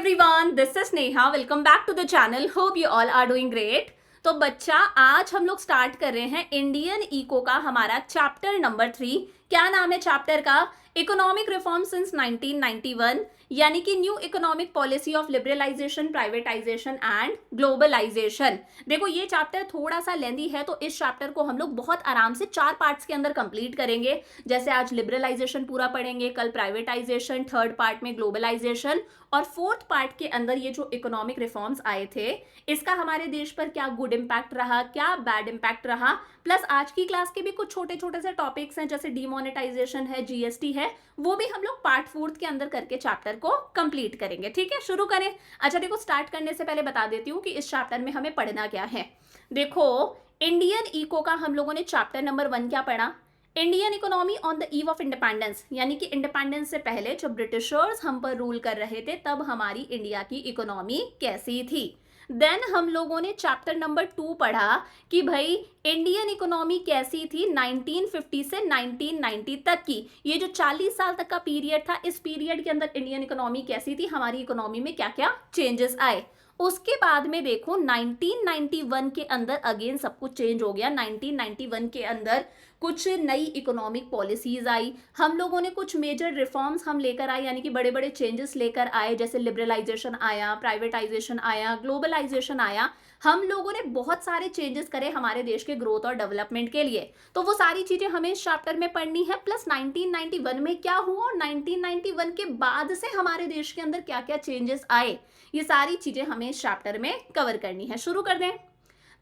everyone, this is Neha. Welcome back to the channel. Hope you all are doing great. तो बच्चा आज हम लोग स्टार्ट कर रहे हैं इंडियन इको का हमारा चैप्टर नंबर 3। क्या नाम है चैप्टर का? इकोनॉमिक रिफॉर्म सिंस 1991, यानी कि new economic policy of liberalisation, privatisation and globalisation. देखो ये चैप्टर थोड़ा सा लेंदी है, तो इस चैप्टर को हम लोग बहुत आराम से 4 पार्ट्स के अंदर कंप्लीट करेंगे। जैसे आज लिबरलाइजेशन पूरा पढ़ेंगे, कल प्राइवेटाइजेशन, थर्ड पार्ट में ग्लोबलाइजेशन, और फोर्थ पार्ट के अंदर ये जो इकोनॉमिक रिफॉर्म्स आए थे इसका हमारे देश पर क्या गुड इम्पैक्ट रहा, क्या बैड इम्पैक्ट रहा, प्लस आज की क्लास के भी कुछ छोटे छोटे से टॉपिक्स हैं जैसे डीमोनेटाइजेशन है, जीएसटी है, वो भी हम लोग पार्ट 4 के अंदर करके चैप्टर को कंप्लीट करेंगे। ठीक है, शुरू करें। अच्छा देखो, स्टार्ट करने से पहले बता देती हूँ कि इस चैप्टर में हमें पढ़ना क्या है। देखो, इंडियन इको का हम लोगों ने चैप्टर नंबर 1 क्या पढ़ा? Indian economy on the eve of independence, यानी कि इंडिपेंडेंस से पहले जब ब्रिटिशर्स हम पर रूल कर रहे थे तब हमारी इंडिया की इकोनॉमी कैसी थी। देन हम लोगों ने चैप्टर नंबर 2 पढ़ा कि भाई इंडियन इकोनॉमी कैसी थी 1950 से 1990 तक की। ये जो 40 साल तक का पीरियड था, इस पीरियड के अंदर इंडियन इकोनॉमी कैसी थी, हमारी इकोनॉमी में क्या क्या चेंजेस आए। उसके बाद में देखो 1991 के अंदर अगेन सब कुछ चेंज हो गया। 1991 के अंदर कुछ नई इकोनॉमिक पॉलिसीज आई, हम लोगों ने कुछ मेजर रिफॉर्म्स हम लेकर आए, यानी कि बड़े बड़े चेंजेस लेकर आए, जैसे लिबरलाइजेशन आया, प्राइवेटाइजेशन आया, ग्लोबलाइजेशन आया। हम लोगों ने बहुत सारे चेंजेस करे हमारे देश के ग्रोथ और डेवलपमेंट के लिए, तो वो सारी चीजें हमें इस चैप्टर में पढ़नी है। प्लस 1991 में क्या हुआ और 1991 के बाद से हमारे देश के अंदर क्या क्या चेंजेस आए, ये सारी चीजें हमें इस चैप्टर में कवर करनी है। शुरू कर दें।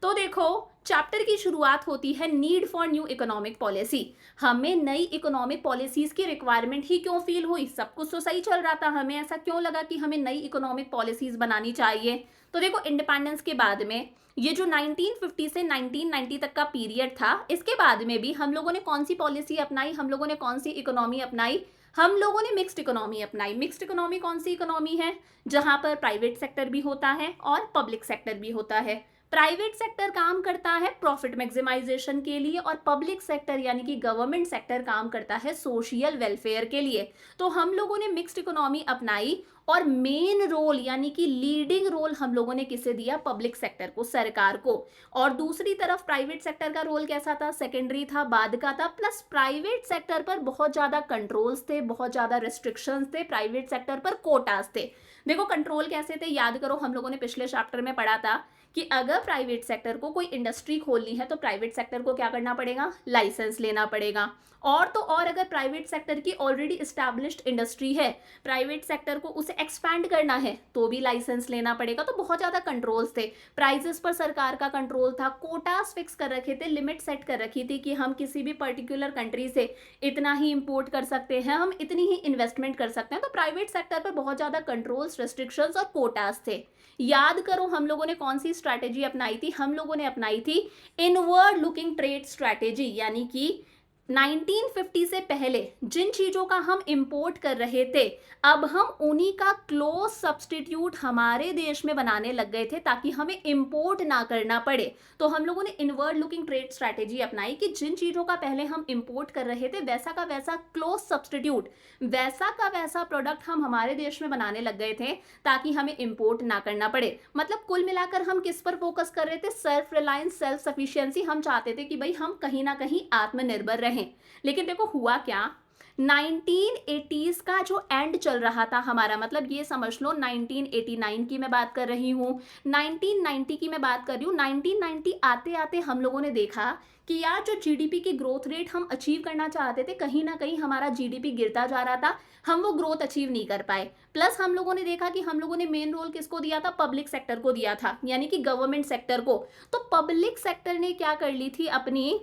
तो देखो, चैप्टर की शुरुआत होती है need for new economic policy. हमें नई इकोनॉमिक पॉलिसीज की रिक्वायरमेंट ही क्यों फील हुई? सब कुछ तो सही चल रहा था, हमें ऐसा क्यों लगा कि हमें नई इकोनॉमिक पॉलिसीज बनानी चाहिए? तो देखो, इंडिपेंडेंस के बाद में ये जो 1950 से 1990 तक का पीरियड था, इसके बाद में भी हम लोगों ने कौन सी पॉलिसी अपनाई, हम लोगों ने कौन सी इकोनॉमी अपनाई? हम लोगों ने मिक्स्ड इकोनॉमी अपनाई। मिक्स्ड इकोनॉमी कौन सी इकोनॉमी है? जहां पर प्राइवेट सेक्टर भी होता है और पब्लिक सेक्टर भी होता है। प्राइवेट सेक्टर काम करता है प्रॉफिट मैक्सिमाइजेशन के लिए, और पब्लिक सेक्टर यानी कि गवर्नमेंट सेक्टर काम करता है सोशल वेलफेयर के लिए। तो हम लोगों ने मिक्स्ड इकोनॉमी अपनाई, और मेन रोल यानी कि लीडिंग रोल हम लोगों ने किसे दिया? पब्लिक सेक्टर को, सरकार को। और दूसरी तरफ प्राइवेट सेक्टर का रोल कैसा था? सेकेंडरी था, बाद का था। प्लस प्राइवेट सेक्टर पर बहुत ज्यादा कंट्रोल्स थे, बहुत ज्यादा रिस्ट्रिक्शंस थे, प्राइवेट सेक्टर पर कोटास थे। देखो कंट्रोल कैसे थे, याद करो, हम लोगों ने पिछले चैप्टर में पढ़ा था कि अगर प्राइवेट सेक्टर को कोई इंडस्ट्री खोलनी है तो प्राइवेट सेक्टर को क्या करना पड़ेगा? लाइसेंस लेना पड़ेगा। और तो और अगर प्राइवेट सेक्टर की ऑलरेडी एस्टैब्लिश्ड इंडस्ट्री है, प्राइवेट सेक्टर को उसे एक्सपैंड करना है तो भी लाइसेंस लेना पड़ेगा। तो बहुत ज्यादा कंट्रोल्स थे। प्राइजेस पर सरकार का कंट्रोल था, कोटास फिक्स कर रखे थे, लिमिट सेट कर रखी थी कि हम किसी भी पर्टिकुलर कंट्री से इतना ही इंपोर्ट कर सकते हैं, हम इतनी ही इन्वेस्टमेंट कर सकते हैं। तो प्राइवेट सेक्टर पर बहुत ज्यादा कंट्रोल्स, रेस्ट्रिक्शंस और कोटास थे। याद करो हम लोगों ने कौन सी स्ट्रैटेजी अपनाई थी? हम लोगों ने अपनाई थी इनवर्ड लुकिंग ट्रेड स्ट्रैटेजी, यानी कि 1950 से पहले जिन चीजों का हम इंपोर्ट कर रहे थे, अब हम उन्हीं का क्लोज सब्स्टिट्यूट हमारे देश में बनाने लग गए थे ताकि हमें इंपोर्ट ना करना पड़े। तो हम लोगों ने इनवर्ड लुकिंग ट्रेड स्ट्रैटेजी अपनाई कि जिन चीजों का पहले हम इंपोर्ट कर रहे थे वैसा का वैसा क्लोज सब्स्टिट्यूट, वैसा का वैसा प्रोडक्ट हम हमारे देश में बनाने लग गए थे ताकि हमें इंपोर्ट ना करना पड़े। मतलब कुल मिलाकर हम किस पर फोकस कर रहे थे? Self reliance, self sufficiency. हम चाहते थे कि भाई हम कहीं ना कहीं आत्मनिर्भर रहें। लेकिन देखो हुआ क्या, 1980s का जो एंड चल रहा था हमारा, मतलब ये समझ लो 1989 की मैं बात कर रही हूँ, 1990 की मैं बात कर रही हूँ। 1990 आते आते हम लोगों ने देखा कि यार जो जीडीपी की ग्रोथ रेट हम अचीव करना चाहते थे, कहीं ना कहीं हमारा जीडीपी गिरता जा रहा था, हम वो ग्रोथ अचीव नहीं कर पाए। प्लस हम लोगों ने देखा कि हम लोगों ने मेन रोल किसको दिया था? पब्लिक सेक्टर को दिया था, यानी कि गवर्नमेंट सेक्टर को। तो पब्लिक सेक्टर ने क्या कर ली थी? अपनी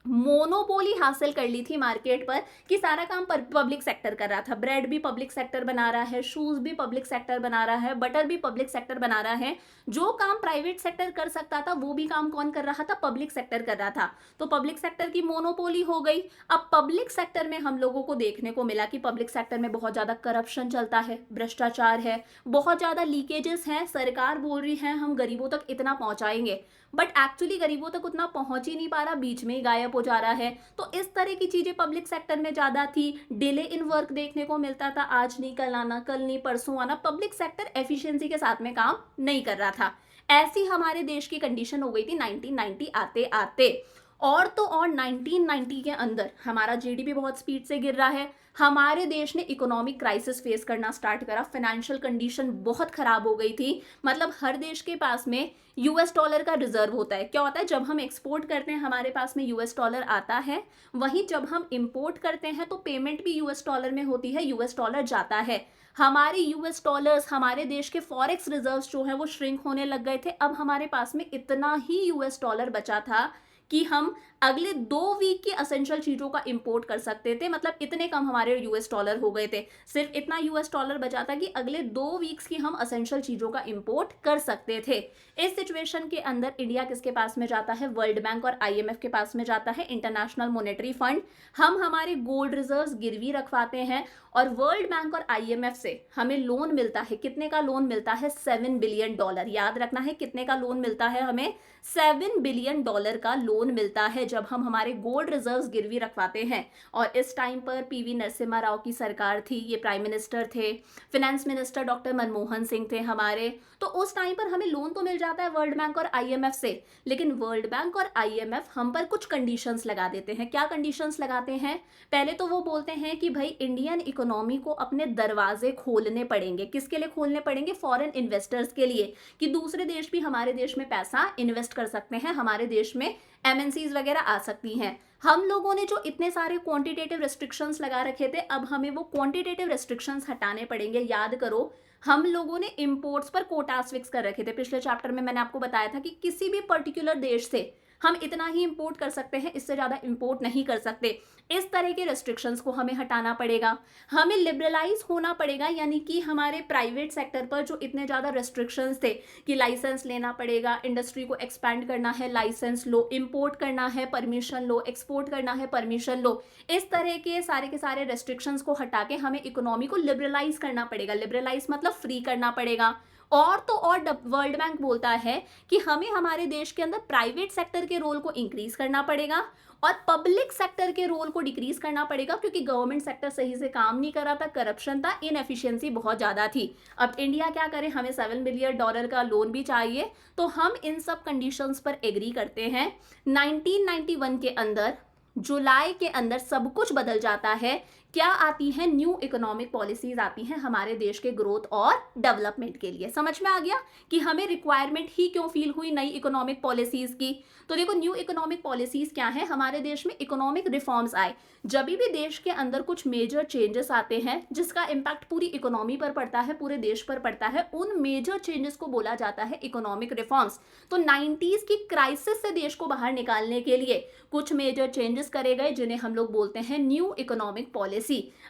मोनोपोली हासिल कर ली थी मार्केट पर, कि सारा काम पब्लिक सेक्टर कर रहा था। ब्रेड भी पब्लिक सेक्टर बना रहा है, शूज भी पब्लिक सेक्टर बना रहा है, बटर भी पब्लिक सेक्टर बना रहा है। जो काम प्राइवेट सेक्टर कर सकता था वो भी काम कौन कर रहा था? पब्लिक सेक्टर कर रहा था। तो पब्लिक सेक्टर की मोनोपोली हो गई। अब पब्लिक सेक्टर में हम लोगों को देखने को मिला कि पब्लिक सेक्टर में बहुत ज्यादा करप्शन चलता है, भ्रष्टाचार है, बहुत ज्यादा लीकेजेस हैं। सरकार बोल रही है हम गरीबों तक इतना पहुंचाएंगे, बट एक्चुअली गरीबों तक उतना पहुंच ही नहीं पा रहा, बीच में ही गायब हो जा रहा है। तो इस तरह की चीजें पब्लिक सेक्टर में ज्यादा थी, डिले इन वर्क देखने को मिलता था, आज नहीं कल आना, कल नहीं परसों आना, पब्लिक सेक्टर एफिशिएंसी के साथ में काम नहीं कर रहा था। ऐसी हमारे देश की कंडीशन हो गई थी 1990 आते आते। और तो और 1990 के अंदर हमारा जीडीपी बहुत स्पीड से गिर रहा है, हमारे देश ने इकोनॉमिक क्राइसिस फेस करना स्टार्ट करा, फाइनेंशियल कंडीशन बहुत खराब हो गई थी। मतलब हर देश के पास में यूएस डॉलर का रिजर्व होता है। क्या होता है, जब हम एक्सपोर्ट करते हैं हमारे पास में यूएस डॉलर आता है, वहीं जब हम इंपोर्ट करते हैं तो पेमेंट भी यूएस डॉलर में होती है, यूएस डॉलर जाता है। हमारे यूएस डॉलर्स, हमारे देश के फॉरेक्स रिजर्व्स जो हैं वो श्रिंक होने लग गए थे। अब हमारे पास में इतना ही यूएस डॉलर बचा था कि हम अगले 2 वीक की असेंशियल चीजों का इंपोर्ट कर सकते थे। मतलब इतने कम हमारे यूएस डॉलर हो गए थे, सिर्फ इतना यूएस डॉलर बचा था कि अगले 2 वीक्स की हम असेंशियल चीजों का इंपोर्ट कर सकते थे। इस सिचुएशन के अंदर इंडिया किसके पास में जाता है, वर्ल्ड बैंक और आईएमएफ के पास में जाता है, इंटरनेशनल मॉनेटरी फंड। हम हमारे गोल्ड रिजर्व्स गिरवी रखवाते हैं और वर्ल्ड बैंक और आईएमएफ से हमें लोन मिलता है। कितने का लोन मिलता है, $7 बिलियन। याद रखना है कितने का लोन मिलता है हमें, $7 बिलियन का लोन मिलता है जब हम हमारे गोल्ड रिजर्व्स गिरवी रखवाते हैं। और इस टाइम पर पीवी नरसिम्हा राव की सरकार थी, ये प्राइम मिनिस्टर थे, finance minister doctor Manmohan Singh थे हमारे। तो उस टाइम पर हमें लोन तो मिल जाता है वर्ल्ड बैंक और आईएमएफ से, लेकिन वर्ल्ड बैंक और आईएमएफ हम पर कुछ कंडीशंस लगा देते हैं। क्या कंडीशंस लगाते हैं, पहले तो वो बोलते हैं कि भाई इंडियन इकोनॉमी को अपने दरवाजे खोलने पड़ेंगे। किसके लिए खोलने पड़ेंगे, फॉरेन इन्वेस्टर्स के लिए, कि दूसरे देश भी हमारे देश में पैसा इन्वेस्ट कर सकते हैं, हमारे देश में एमएनसीज वगैरह आ सकती हैं। हम लोगों ने जो इतने सारे क्वांटिटेटिव रेस्ट्रिक्शंस लगा रखे थे, अब हमें वो क्वांटिटेटिव रेस्ट्रिक्शंस हटाने पड़ेंगे। याद करो, हम लोगों ने इंपोर्ट्स पर कोटास फिक्स कर रखे थे। पिछले चैप्टर में मैंने आपको बताया था कि किसी भी पर्टिकुलर देश से हम इतना ही इंपोर्ट कर सकते हैं, इससे ज्यादा इंपोर्ट नहीं कर सकते। इस तरह के रेस्ट्रिक्शंस को हमें हटाना पड़ेगा। हमें लिबरलाइज होना पड़ेगा, यानी कि हमारे प्राइवेट सेक्टर पर जो इतने ज्यादा रेस्ट्रिक्शंस थे कि लाइसेंस लेना पड़ेगा, इंडस्ट्री को एक्सपैंड करना है, लाइसेंस लो, इंपोर्ट करना है परमिशन लो, एक्सपोर्ट करना है परमिशन लो, इस तरह के सारे रेस्ट्रिक्शंस को हटा के हमें इकोनॉमी को लिबरलाइज करना पड़ेगा। लिबरलाइज मतलब फ्री करना पड़ेगा। और तो और वर्ल्ड बैंक बोलता है कि हमें हमारे देश के अंदर प्राइवेट सेक्टर के रोल को इंक्रीज करना पड़ेगा और पब्लिक सेक्टर के रोल को डिक्रीज करना पड़ेगा, क्योंकि गवर्नमेंट सेक्टर सही से काम नहीं कर रहा था, करप्शन था, इनएफिशिएंसी बहुत ज्यादा थी। अब इंडिया क्या करे, हमें $7 बिलियन का लोन भी चाहिए, तो हम इन सब कंडीशंस पर एग्री करते हैं। 1991 के अंदर जुलाई के अंदर सब कुछ बदल जाता है। क्या आती है, न्यू इकोनॉमिक पॉलिसीज आती हैं हमारे देश के ग्रोथ और डेवलपमेंट के लिए। समझ में आ गया कि हमें रिक्वायरमेंट ही क्यों फील हुई नई इकोनॉमिक पॉलिसीज की। तो देखो, न्यू इकोनॉमिक पॉलिसीज क्या है, हमारे देश में इकोनॉमिक रिफॉर्म्स आए। जब भी देश के अंदर कुछ मेजर चेंजेस आते हैं जिसका इम्पैक्ट पूरी इकोनॉमी पर पड़ता है, पूरे देश पर पड़ता है, उन मेजर चेंजेस को बोला जाता है इकोनॉमिक रिफॉर्म्स। तो 90s की क्राइसिस से देश को बाहर निकालने के लिए कुछ मेजर चेंजेस करे गए, जिन्हें हम लोग बोलते हैं न्यू इकोनॉमिक पॉलिसी।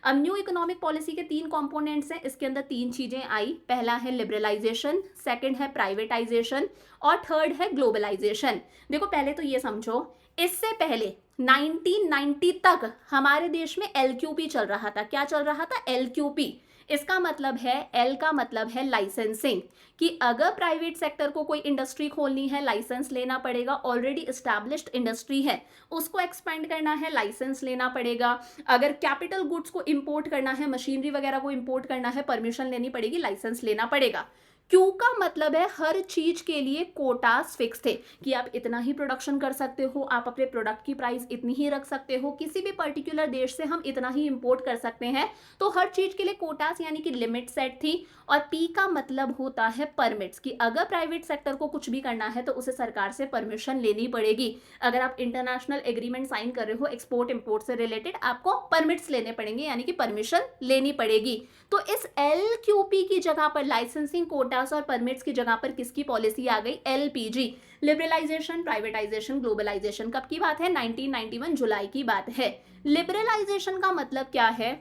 अब न्यू इकोनॉमिक पॉलिसी के 3 कंपोनेंट्स हैं, इसके अंदर 3 चीजें आई। पहला है लिबरलाइजेशन, सेकंड है प्राइवेटाइजेशन और थर्ड है ग्लोबलाइजेशन। देखो, पहले तो ये समझो, इससे पहले 1990 तक हमारे देश में एलक्यूपी चल रहा था। क्या चल रहा था, एलक्यूपी। इसका मतलब है, एल का मतलब है लाइसेंसिंग, कि अगर प्राइवेट सेक्टर को कोई इंडस्ट्री खोलनी है, लाइसेंस लेना पड़ेगा। ऑलरेडी एस्टैब्लिश्ड इंडस्ट्री है, उसको एक्सपेंड करना है, लाइसेंस लेना पड़ेगा। अगर कैपिटल गुड्स को इंपोर्ट करना है, मशीनरी वगैरह को इंपोर्ट करना है, परमिशन लेनी पड़ेगी, लाइसेंस लेना पड़ेगा। क्यू का मतलब है हर चीज के लिए कोटास फिक्स थे, कि आप इतना ही प्रोडक्शन कर सकते हो, आप अपने प्रोडक्ट की प्राइस इतनी ही रख सकते हो, किसी भी पर्टिकुलर देश से हम इतना ही इंपोर्ट कर सकते हैं। तो हर चीज के लिए कोटास यानी कि लिमिट सेट थी। और पी का मतलब होता है परमिट्स, कि अगर प्राइवेट सेक्टर को कुछ भी करना है तो उसे सरकार से परमिशन लेनी पड़ेगी। अगर आप इंटरनेशनल एग्रीमेंट साइन कर रहे हो एक्सपोर्ट इंपोर्ट से रिलेटेड, आपको परमिट्स लेने पड़ेंगे, यानी कि परमिशन लेनी पड़ेगी। तो इस एलक्यूपी की जगह पर, लाइसेंसिंग, कोटास और परमिट्स की जगह पर किसकी पॉलिसी आ गई, एलपीजी, लिबरलाइजेशन, प्राइवेटाइजेशन, ग्लोबलाइजेशन। कब की बात है, 1991 जुलाई की बात है। लिबरलाइजेशन का मतलब क्या है,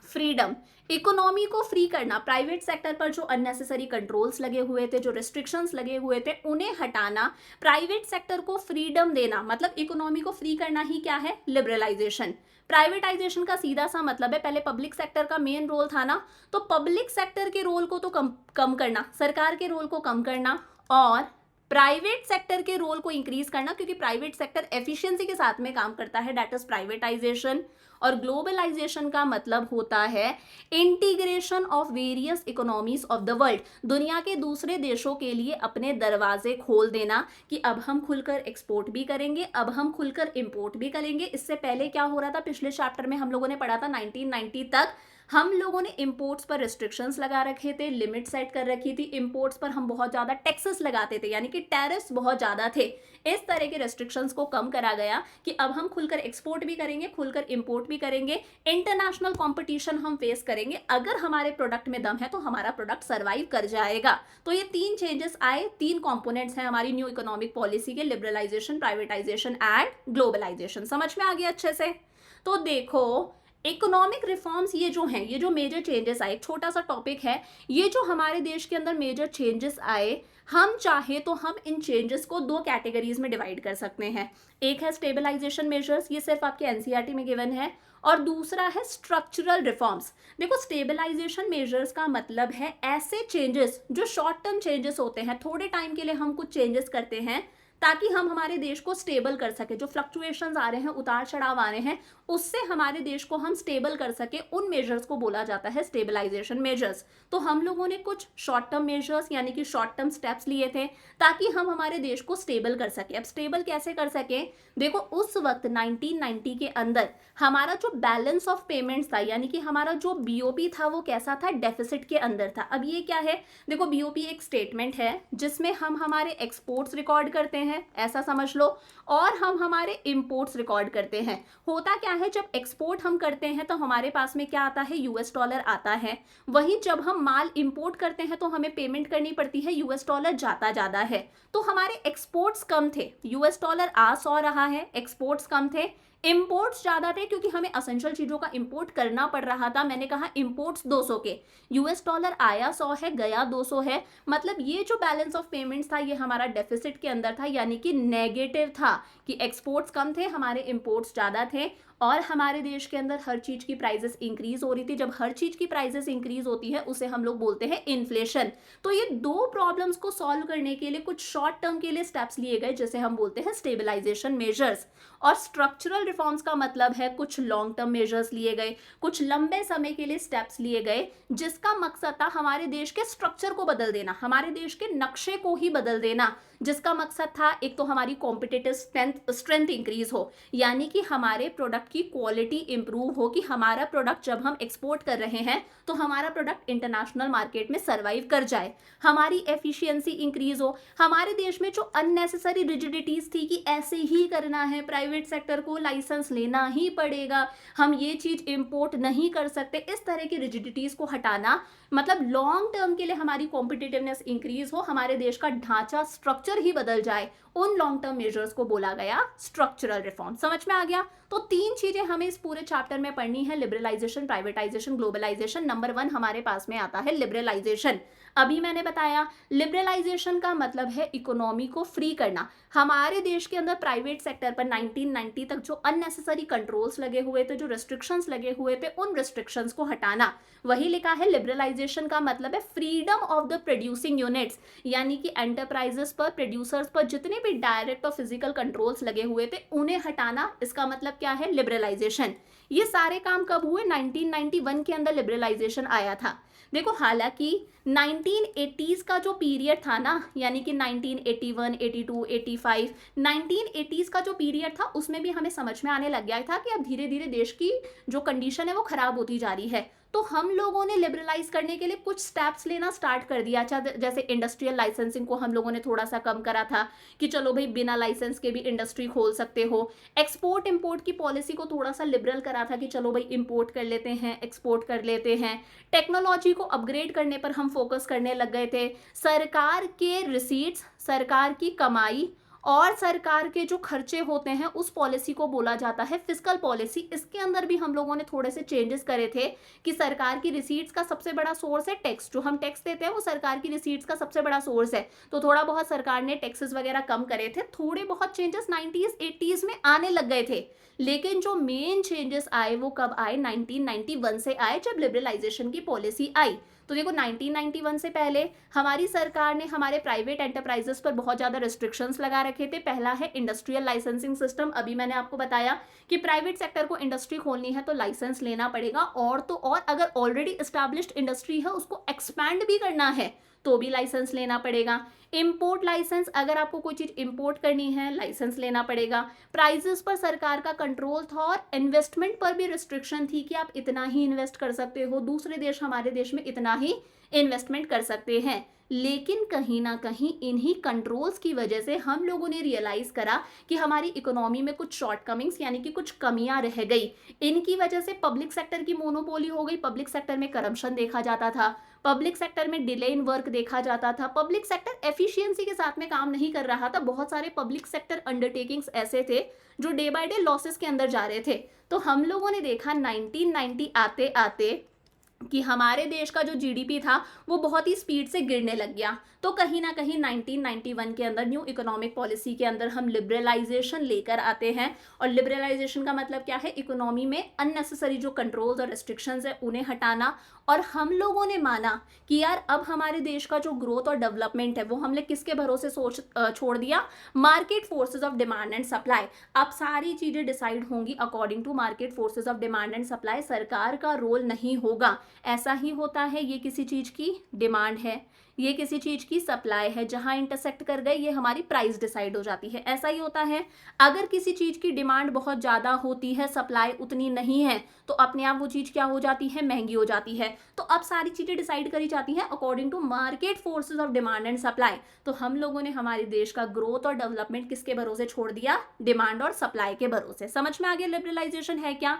फ्रीडम, इकोनॉमी को फ्री करना। प्राइवेट सेक्टर पर जो अननेसेसरी कंट्रोल्स लगे हुए थे, जो रिस्ट्रिक्शंस लगे हुए थे, उन्हें हटाना, प्राइवेट सेक्टर को फ्रीडम देना, मतलब इकोनॉमी को फ्री करना ही क्या है, लिबरलाइजेशन। प्राइवेटाइजेशन का सीधा सा मतलब है, पहले पब्लिक सेक्टर का मेन रोल था ना, तो पब्लिक सेक्टर के रोल को तो कम करना, सरकार के रोल को कम करना, और प्राइवेट सेक्टर के रोल को इंक्रीज करना, क्योंकि प्राइवेट सेक्टर एफिशिएंसी के साथ में काम करता है, दैट इज प्राइवेटाइजेशन। और ग्लोबलाइजेशन का मतलब होता है integration of various economies of the world, दुनिया के दूसरे देशों के लिए अपने दरवाजे खोल देना कि अब हम खुलकर एक्सपोर्ट भी करेंगे, अब हम खुलकर इंपोर्ट भी करेंगे। इससे पहले क्या हो रहा था, पिछले चैप्टर में हम लोगों ने पढ़ा था 1990 तक हम लोगों ने इंपोर्ट्स पर रिस्ट्रिक्शंस लगा रखे थे, लिमिट सेट कर रखी थी, इंपोर्ट्स पर हम बहुत ज्यादा टैक्सेस लगाते थे, यानी कि टैरिफ्स बहुत ज्यादा थे। इस तरह के रेस्ट्रिक्शंस को कम करा गया कि अब हम खुलकर एक्सपोर्ट भी करेंगे, खुलकर इंपोर्ट भी करेंगे, इंटरनेशनल कंपटीशन हम फेस करेंगे, अगर हमारे प्रोडक्ट में दम है तो हमारा प्रोडक्ट सर्वाइव कर जाएगा। तो ये 3 चेंजेस आए, 3 कंपोनेंट्स हैं हमारी न्यू इकोनॉमिक पॉलिसी के, लिबरलाइजेशन, प्राइवेटाइजेशन एंड ग्लोबलाइजेशन। समझ में आ गया अच्छे से? तो देखो इकोनॉमिक रिफॉर्म्स ये जो हैं, ये जो मेजर चेंजेस आए, छोटा सा टॉपिक है, ये जो हमारे देश के अंदर मेजर चेंजेस आए, हम चाहे तो हम इन चेंजेस को 2 कैटेगरीज में डिवाइड कर सकते हैं। एक है स्टेबलाइजेशन मेजर्स, ये सिर्फ आपके एनसीईआरटी में गिवन है, और दूसरा है स्ट्रक्चरल रिफॉर्म्स। देखो स्टेबलाइजेशन मेजर्स का मतलब है ऐसे चेंजेस जो शॉर्ट टर्म चेंजेस होते हैं, थोड़े टाइम के लिए हम कुछ चेंजेस करते हैं ताकि हम हमारे देश को स्टेबल कर सके, जो फ्लक्चुएशंस आ रहे हैं, उतार चढ़ाव आ रहे हैं, उससे हमारे देश को हम स्टेबल कर सके, उन मेजर्स को बोला जाता है स्टेबलाइजेशन मेजर्स। तो हम लोगों ने कुछ शॉर्ट टर्म मेजर्स यानी कि शॉर्ट टर्म स्टेप्स लिए थे ताकि हम हमारे देश को स्टेबल कर सके। अब स्टेबल कैसे कर सके, देखो उस वक्त 1990 के अंदर हमारा जो बैलेंस ऑफ पेमेंट्स था, यानी कि हमारा जो बीओपी था, वो कैसा था, डेफिसिट के अंदर था। अब ये क्या है, देखो बीओपी एक स्टेटमेंट है जिसमें हम हमारे एक्सपोर्ट्स रिकॉर्ड करते हैं, ऐसा समझ लो, और हम हमारे इंपोर्ट्स रिकॉर्ड करते हैं। होता क्या है, जब एक्सपोर्ट हम करते हैं तो हमारे पास में क्या आता है, यूएस डॉलर आता है, वहीं जब हम माल इंपोर्ट करते हैं तो हमें पेमेंट करनी पड़ती है, यूएस डॉलर जाता ज्यादा है। तो हमारे एक्सपोर्ट्स कम थे, यूएस डॉलर आ 100 रहा है, एक्सपोर्ट्स कम थे, इंपोर्ट्स ज्यादा थे क्योंकि हमें असेंशियल चीजों का इंपोर्ट करना पड़ रहा था। मैंने कहा इंपोर्ट्स 200 के, यूएस डॉलर आया 100 है, गया 200 है, मतलब ये जो बैलेंस ऑफ पेमेंट्स था ये हमारा डेफिसिट के अंदर था, यानी कि नेगेटिव था, कि एक्सपोर्ट्स कम थे, हमारे इंपोर्ट्स ज्यादा थे, और हमारे देश के अंदर हर चीज की प्राइसेस इंक्रीज हो रही थी। जब हर चीज की प्राइसेस इंक्रीज होती है उसे हम लोग बोलते हैं इन्फ्लेशन। तो ये 2 प्रॉब्लम्स को सॉल्व करने के लिए कुछ शॉर्ट टर्म के लिए स्टेप्स लिए गए, जिसे हम बोलते हैं स्टेबलाइजेशन मेजर्स। और स्ट्रक्चरल रिफॉर्म्स का मतलब है कुछ लॉन्ग टर्म मेजर्स लिए गए, कुछ लंबे समय के लिए स्टेप्स लिए गए, जिसका मकसद था हमारे देश के स्ट्रक्चर को बदल देना, हमारे देश के नक्शे को ही बदल देना, जिसका मकसद था एक तो हमारी कॉम्पिटिटिव स्ट्रेंथ इंक्रीज हो, यानी कि हमारे प्रोडक्ट की क्वालिटी इंप्रूव हो, कि हमारा प्रोडक्ट जब हम एक्सपोर्ट कर रहे हैं तो हमारा प्रोडक्ट इंटरनेशनल मार्केट में सर्वाइव कर जाए, हमारी एफिशिएंसी इंक्रीज हो। हमारे देश में जो अननेसेसरी रिजिडिटीज थी कि ऐसे ही करना है, प्राइवेट सेक्टर को लाइसेंस लेना ही पड़ेगा, हम ये चीज इंपोर्ट नहीं कर सकते, इस तरह की रिजिडिटीज को हटाना, मतलब लॉन्ग टर्म के लिए हमारी कॉम्पिटिटिवनेस इंक्रीज हो, हमारे देश का ढांचा स्ट्रक्चर ही बदल जाए, उन लॉन्ग टर्म मेजर्स को बोला गया स्ट्रक्चरल रिफॉर्म। समझ में आ गया? तो 3 चीजें हमें इस पूरे चैप्टर में पढ़नी है, लिबरलाइजेशन, प्राइवेटाइजेशन, ग्लोबलाइजेशन। नंबर 1 हमारे पास में आता है लिबरलाइजेशन। अभी मैंने बताया लिबरलाइजेशन का मतलब है इकोनॉमी को फ्री करना। हमारे देश के अंदर प्राइवेट सेक्टर पर 1990 तक जो अननेसेसरी कंट्रोल्स लगे हुए थे, जो रिस्ट्रिक्शंस लगे हुए थे, उन रिस्ट्रिक्शंस को हटाना, वही लिखा है। लिबरलाइजेशन का मतलब है freedom of the producing units, यानी कि एंटरप्राइजेस पर, प्रोड्यूसर्स पर जितने भी डायरेक्ट और फिजिकल कंट्रोल्स लगे हुए थे उन्हें हटाना, इसका मतलब क्या है, लिबरलाइजेशन। ये सारे काम कब हुए, 1991 के अंदर लिबरलाइजेशन आया था। देखो हालांकि 1980s का जो पीरियड था ना, यानी कि 1981, 82, 85, 1980s का जो पीरियड था उसमें भी हमें समझ में आने लग गया था कि अब धीरे धीरे देश की जो कंडीशन है वो खराब होती जा रही है। तो हम लोगों ने लिबरलाइज करने के लिए कुछ स्टेप्स लेना स्टार्ट कर दिया। अच्छा, जैसे इंडस्ट्रियल लाइसेंसिंग को हम लोगों ने थोड़ा सा कम करा था कि चलो भाई बिना लाइसेंस के भी इंडस्ट्री खोल सकते हो। एक्सपोर्ट इंपोर्ट की पॉलिसी को थोड़ा सा लिबरल करा था कि चलो भाई इंपोर्ट कर लेते हैं, एक्सपोर्ट कर लेते हैं। टेक्नोलॉजी को अपग्रेड करने पर हम फोकस करने लग गए थे। सरकार के रिसीट्स, सरकार की कमाई और सरकार के जो खर्चे होते हैं उस पॉलिसी को बोला जाता है फिस्कल पॉलिसी। इसके अंदर भी हम लोगों ने थोड़े से चेंजेस करे थे कि सरकार की रिसीट्स का सबसे बड़ा सोर्स है टैक्स, जो हम टैक्स देते हैं वो सरकार की रिसीट्स का सबसे बड़ा सोर्स है। तो थोड़ा बहुत सरकार ने टैक्सेस वगैरह कम करे थे। थोड़े बहुत चेंजेस 90s 80s में आने लग गए थे, लेकिन जो मेन चेंजेस आए वो कब आए, 1991 से आए, जब लिबरलाइजेशन की पॉलिसी आई। तो देखो 1991 से पहले हमारी सरकार ने हमारे प्राइवेट एंटरप्राइजेस पर बहुत ज़्यादा रिस्ट्रिक्शंस लगा रखे थे। पहला है इंडस्ट्रियल लाइसेंसिंग सिस्टम। अभी मैंने आपको बताया कि प्राइवेट सेक्टर को इंडस्ट्री खोलनी है तो लाइसेंस लेना पड़ेगा, और तो और अगर ऑलरेडी एस्टैब्लिश्ड इंडस्ट्री है उसको एक्सपैंड भी करना है तो भी लाइसेंस लेना पड़ेगा। इंपोर्ट लाइसेंस, अगर आपको कोई चीज इंपोर्ट करनी है लाइसेंस लेना पड़ेगा। प्राइजेस पर सरकार का कंट्रोल था और इन्वेस्टमेंट पर भी रिस्ट्रिक्शन थी कि आप इतना ही इन्वेस्ट कर सकते हो, दूसरे देश हमारे देश में इतना ही इन्वेस्टमेंट कर सकते हैं। लेकिन कहीं ना कहीं इन्हीं कंट्रोल्स की वजह से हम लोगों ने रियलाइज करा कि हमारी इकोनॉमी में कुछ शॉर्टकमिंग्स यानी कि कुछ कमियां रह गई। इनकी वजह से पब्लिक सेक्टर की मोनोपोली हो गई, पब्लिक सेक्टर में करप्शन देखा जाता था, पब्लिक सेक्टर में डिले इन वर्क देखा जाता था, पब्लिक सेक्टर एफिशिएंसी के साथ में काम नहीं कर रहा था। बहुत सारे पब्लिक सेक्टर अंडरटेकिंग्स ऐसे थे जो डे बाय डे लॉसेस के अंदर जा रहे थे। तो हम लोगों ने देखा 1990 आते आते कि हमारे देश का जो जीडीपी था वो बहुत ही स्पीड से गिरने लग गया। तो कहीं ना कहीं 1991 के अंदर न्यू इकोनॉमिक पॉलिसी के अंदर हम लिबरलाइजेशन लेकर आते हैं। और लिबरलाइजेशन का मतलब क्या है? इकोनॉमी में अननेसेसरी जो कंट्रोल्स और रेस्ट्रिक्शंस है उन्हें हटाना। और हम लोगों ने माना कि यार अब हमारे देश का जो ग्रोथ और डेवलपमेंट है वो हमने किसके भरोसे छोड़ दिया? Market forces of demand and supply. अब सारी चीजें डिसाइड होंगी according to market forces of demand and supply. सरकार का रोल नहीं होगा। ऐसा ही होता है, ये किसी चीज की डिमांड है, ये किसी चीज की सप्लाई है, जहां इंटरसेक्ट कर गए ये हमारी प्राइस डिसाइड हो जाती है। ऐसा ही होता है, अगर किसी चीज की डिमांड बहुत ज्यादा होती है, सप्लाई उतनी नहीं है, तो अपने आप वो चीज क्या हो जाती है? महंगी हो जाती है। तो अब सारी चीजें डिसाइड करी जाती हैं according to market forces of demand and supply. तो हम लोगों ने हमारे देश का ग्रोथ और डेवलपमेंट किसके भरोसे छोड़ दिया? डिमांड और सप्लाई के भरोसे। समझ में आ गया लिबरलाइजेशन है क्या?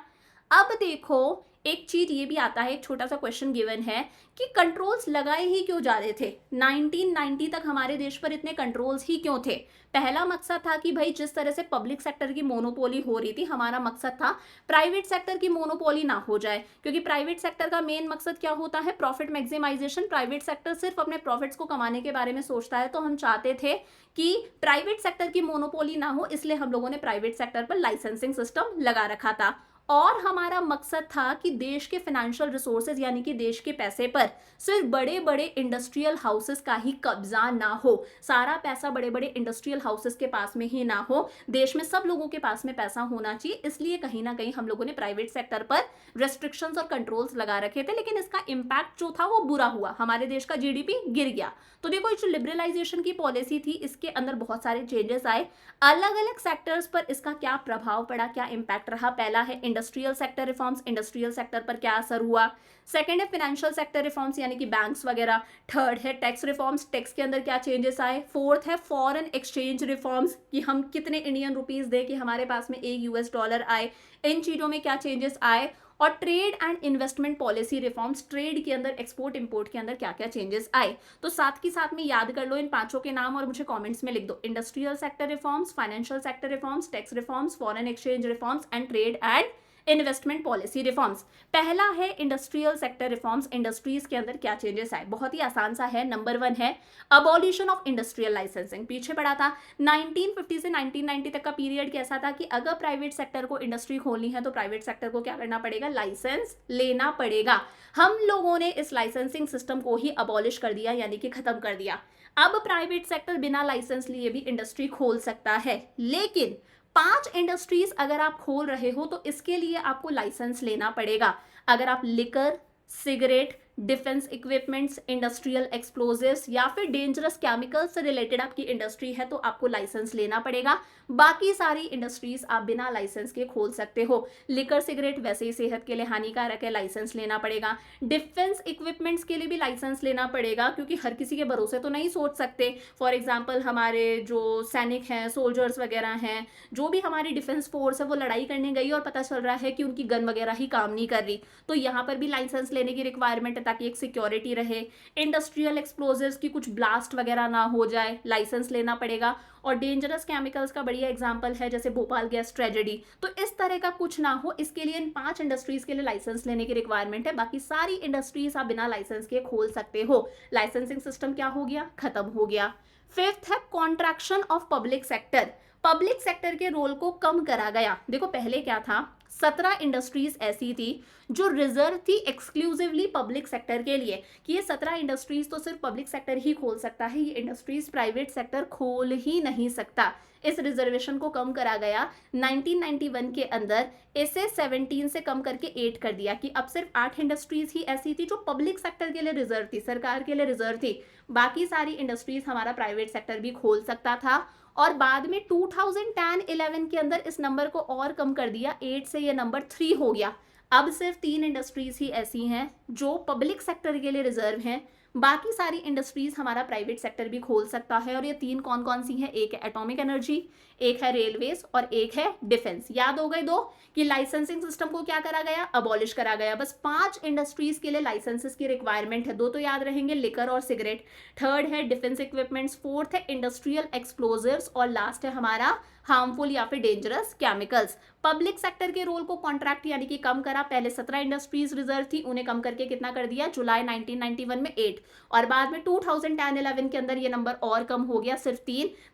अब देखो एक चीज ये भी आता है, एक छोटा सा क्वेश्चन गिवन है कि कंट्रोल्स लगाए ही क्यों जा रहे थे? 1990 तक हमारे देश पर इतने कंट्रोल्स ही क्यों थे? पहला मकसद था कि भाई जिस तरह से पब्लिक सेक्टर की मोनोपोली हो रही थी, हमारा मकसद था प्राइवेट सेक्टर की मोनोपोली ना हो जाए। क्योंकि प्राइवेट सेक्टर का मेन मकसद क्या होता है? Profit maximisation. प्राइवेट सेक्टर सिर्फ अपने प्रॉफिट्स को कमाने के बारे में सोचता है। तो हम चाहते थे कि प्राइवेट सेक्टर की मोनोपोली ना हो, इसलिए हम लोगों ने प्राइवेट सेक्टर पर लाइसेंसिंग सिस्टम लगा रखा था। और हमारा मकसद था कि देश के फाइनेंशियल रिसोर्सेज यानी कि देश के पैसे पर सिर्फ बड़े बड़े इंडस्ट्रियल हाउसेस का ही कब्जा ना हो, सारा पैसा बड़े बड़े इंडस्ट्रियल हाउसेस के पास में ही ना हो, देश में सब लोगों के पास में पैसा होना चाहिए। इसलिए कहीं ना कहीं हम लोगों ने प्राइवेट सेक्टर पर रेस्ट्रिक्शंस और कंट्रोल्स लगा रखे थे। लेकिन इसका इम्पैक्ट जो था वो बुरा हुआ, हमारे देश का जीडीपी गिर गया। तो देखो जो लिबरलाइजेशन की पॉलिसी थी इसके अंदर बहुत सारे चेंजेस आए। अलग अलग सेक्टर्स पर इसका क्या प्रभाव पड़ा, क्या इम्पैक्ट रहा? पहला है industrial sector reforms. Industrial sector पर क्या असर हुआ? सेकंड है फाइनेंशियल सेक्टर रिफॉर्म्स यानी कि बैंक्स वगैरह। थर्ड है टैक्स रिफॉर्म्स, टैक्स के अंदर क्या चेंजेस आए? फोर्थ है फॉरेन एक्सचेंज रिफॉर्म्स कि हम कितने इंडियन रुपीस दे कि हमारे पास में एक यूएस डॉलर आए, इन चीजों में क्या चेंजेस आए? और trade and investment policy reforms, trade के अंदर एक्सपोर्ट इंपोर्ट के अंदर क्या क्या चेंजेस आए। तो साथ के साथ में याद कर लो इन पांचों के नाम और मुझे कमेंट्स में लिख दो। Industrial sector reforms, financial sector reforms, tax reforms, foreign exchange reforms and trade and investment policy reforms. पहला है इंडस्ट्रियल सेक्टर रिफॉर्म्स। इंडस्ट्रीज के अंदर क्या चेंजेस आए? बहुत ही आसान सा है। नंबर 1 है अबॉलिशन ऑफ इंडस्ट्रियल लाइसेंसिंग। पीछे पड़ा था 1950 से 1990 तक का पीरियड कैसा था कि अगर प्राइवेट सेक्टर को इंडस्ट्री खोलनी है तो प्राइवेट सेक्टर को क्या करना पड़ेगा? लाइसेंस लेना पड़ेगा। हम लोगों ने इस लाइसेंसिंग सिस्टम को ही अबॉलिश कर दिया यानी कि खत्म कर दिया। अब प्राइवेट सेक्टर बिना लाइसेंस लिए भी इंडस्ट्री खोल सकता है, लेकिन 5 इंडस्ट्रीज अगर आप खोल रहे हो तो इसके लिए आपको लाइसेंस लेना पड़ेगा। अगर आप liquor, cigarette, defence equipments, industrial explosives या फिर डेंजरस केमिकल्स से रिलेटेड आपकी इंडस्ट्री है तो आपको लाइसेंस लेना पड़ेगा। बाकी सारी इंडस्ट्रीज आप बिना लाइसेंस के खोल सकते हो। लिकर सिगरेट वैसे ही सेहत के लिए हानिकारक है, लाइसेंस लेना पड़ेगा। डिफेंस इक्विपमेंट्स के लिए भी लाइसेंस लेना पड़ेगा क्योंकि हर किसी के भरोसे तो नहीं सोच सकते। फॉर एग्जाम्पल हमारे जो सैनिक हैं, सोल्जर्स वगैरह हैं, जो भी हमारी डिफेंस फोर्स है वो लड़ाई करने गई और पता चल रहा है कि उनकी गन वगैरह ही काम नहीं कर रही, तो यहाँ पर भी लाइसेंस लेने की रिक्वायरमेंट है ताकि एक सिक्योरिटी रहे। इंडस्ट्रियल एक्सप्लोजिव्स की कुछ ब्लास्ट वगैरह ना हो जाए, लाइसेंस लेना पड़ेगा। और डेंजरस केमिकल्स का बढ़िया एग्जांपल है जैसे भोपाल गैस ट्रेजेडी। तो इस तरह का कुछ ना हो इसके लिए इन 5 इंडस्ट्रीज के लिए लाइसेंस लेने की रिक्वायरमेंट है। बाकी सारी इंडस्ट्रीज आप बिना लाइसेंस के खोल सकते हो। लाइसेंसिंग सिस्टम क्या हो गया? खत्म हो गया। फिफ्थ है contraction of public sector. Public sector के रोल को कम करा गया। देखो पहले क्या था, 17 इंडस्ट्रीज ऐसी थी जो रिजर्व थी एक्सक्लूसिवली पब्लिक सेक्टर के लिए, कि ये 17 इंडस्ट्रीज तो सिर्फ पब्लिक सेक्टर ही खोल सकता है, ये इंडस्ट्रीज प्राइवेट सेक्टर खोल ही नहीं सकता। इस रिजर्वेशन को कम करा गया 1991 के अंदर, इसे 17 से कम करके 8 कर दिया कि अब सिर्फ 8 इंडस्ट्रीज ही ऐसी थी जो पब्लिक सेक्टर के लिए रिजर्व थी, सरकार के लिए रिजर्व थी, बाकी सारी इंडस्ट्रीज हमारा प्राइवेट सेक्टर भी खोल सकता था। और बाद में 2010-11 के अंदर इस नंबर को और कम कर दिया, 8 से ये नंबर 3 हो गया। अब सिर्फ 3 इंडस्ट्रीज ही ऐसी हैं जो पब्लिक सेक्टर के लिए रिजर्व हैं, बाकी सारी इंडस्ट्रीज हमारा प्राइवेट सेक्टर भी खोल सकता है। और ये 3 कौन कौन सी हैं? एक है एटॉमिक एनर्जी, एक है रेलवेज और एक है डिफेंस। याद हो गए दो कि लाइसेंसिंग सिस्टम को क्या करा गया? अबॉलिश करा गया। बस 5 इंडस्ट्रीज के लिए लाइसेंसेस की रिक्वायरमेंट है, 2 तो याद रहेंगे, लिकर और सिगरेट। थर्ड है डिफेंस इक्विपमेंट्स, फोर्थ है इंडस्ट्रियल एक्सप्लोजिव्स और लास्ट है हमारा हार्मफुल या फिर डेंजरस केमिकल्स। पब्लिक सेक्टर के रोल को कॉन्ट्रैक्ट यानी कि कम करा, पहले 17 इंडस्ट्रीज रिजर्व थी, उन्हें कम करके कितना कर दिया? जुलाई 1991 में 8, और बाद में 2010-11 के अंदर ये नंबर और कम हो गया, सिर्फ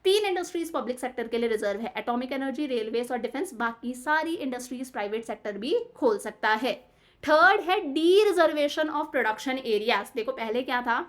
3 इंडस्ट्रीज पब्लिक सेक्टर के लिए रिजर्व है, एटॉमिक एनर्जी, रेलवेज और डिफेंस, बाकी सारी इंडस्ट्रीज प्राइवेट सेक्टर भी खोल सकता है। थर्ड है D reservation of production areas. देखो पहले क्या था,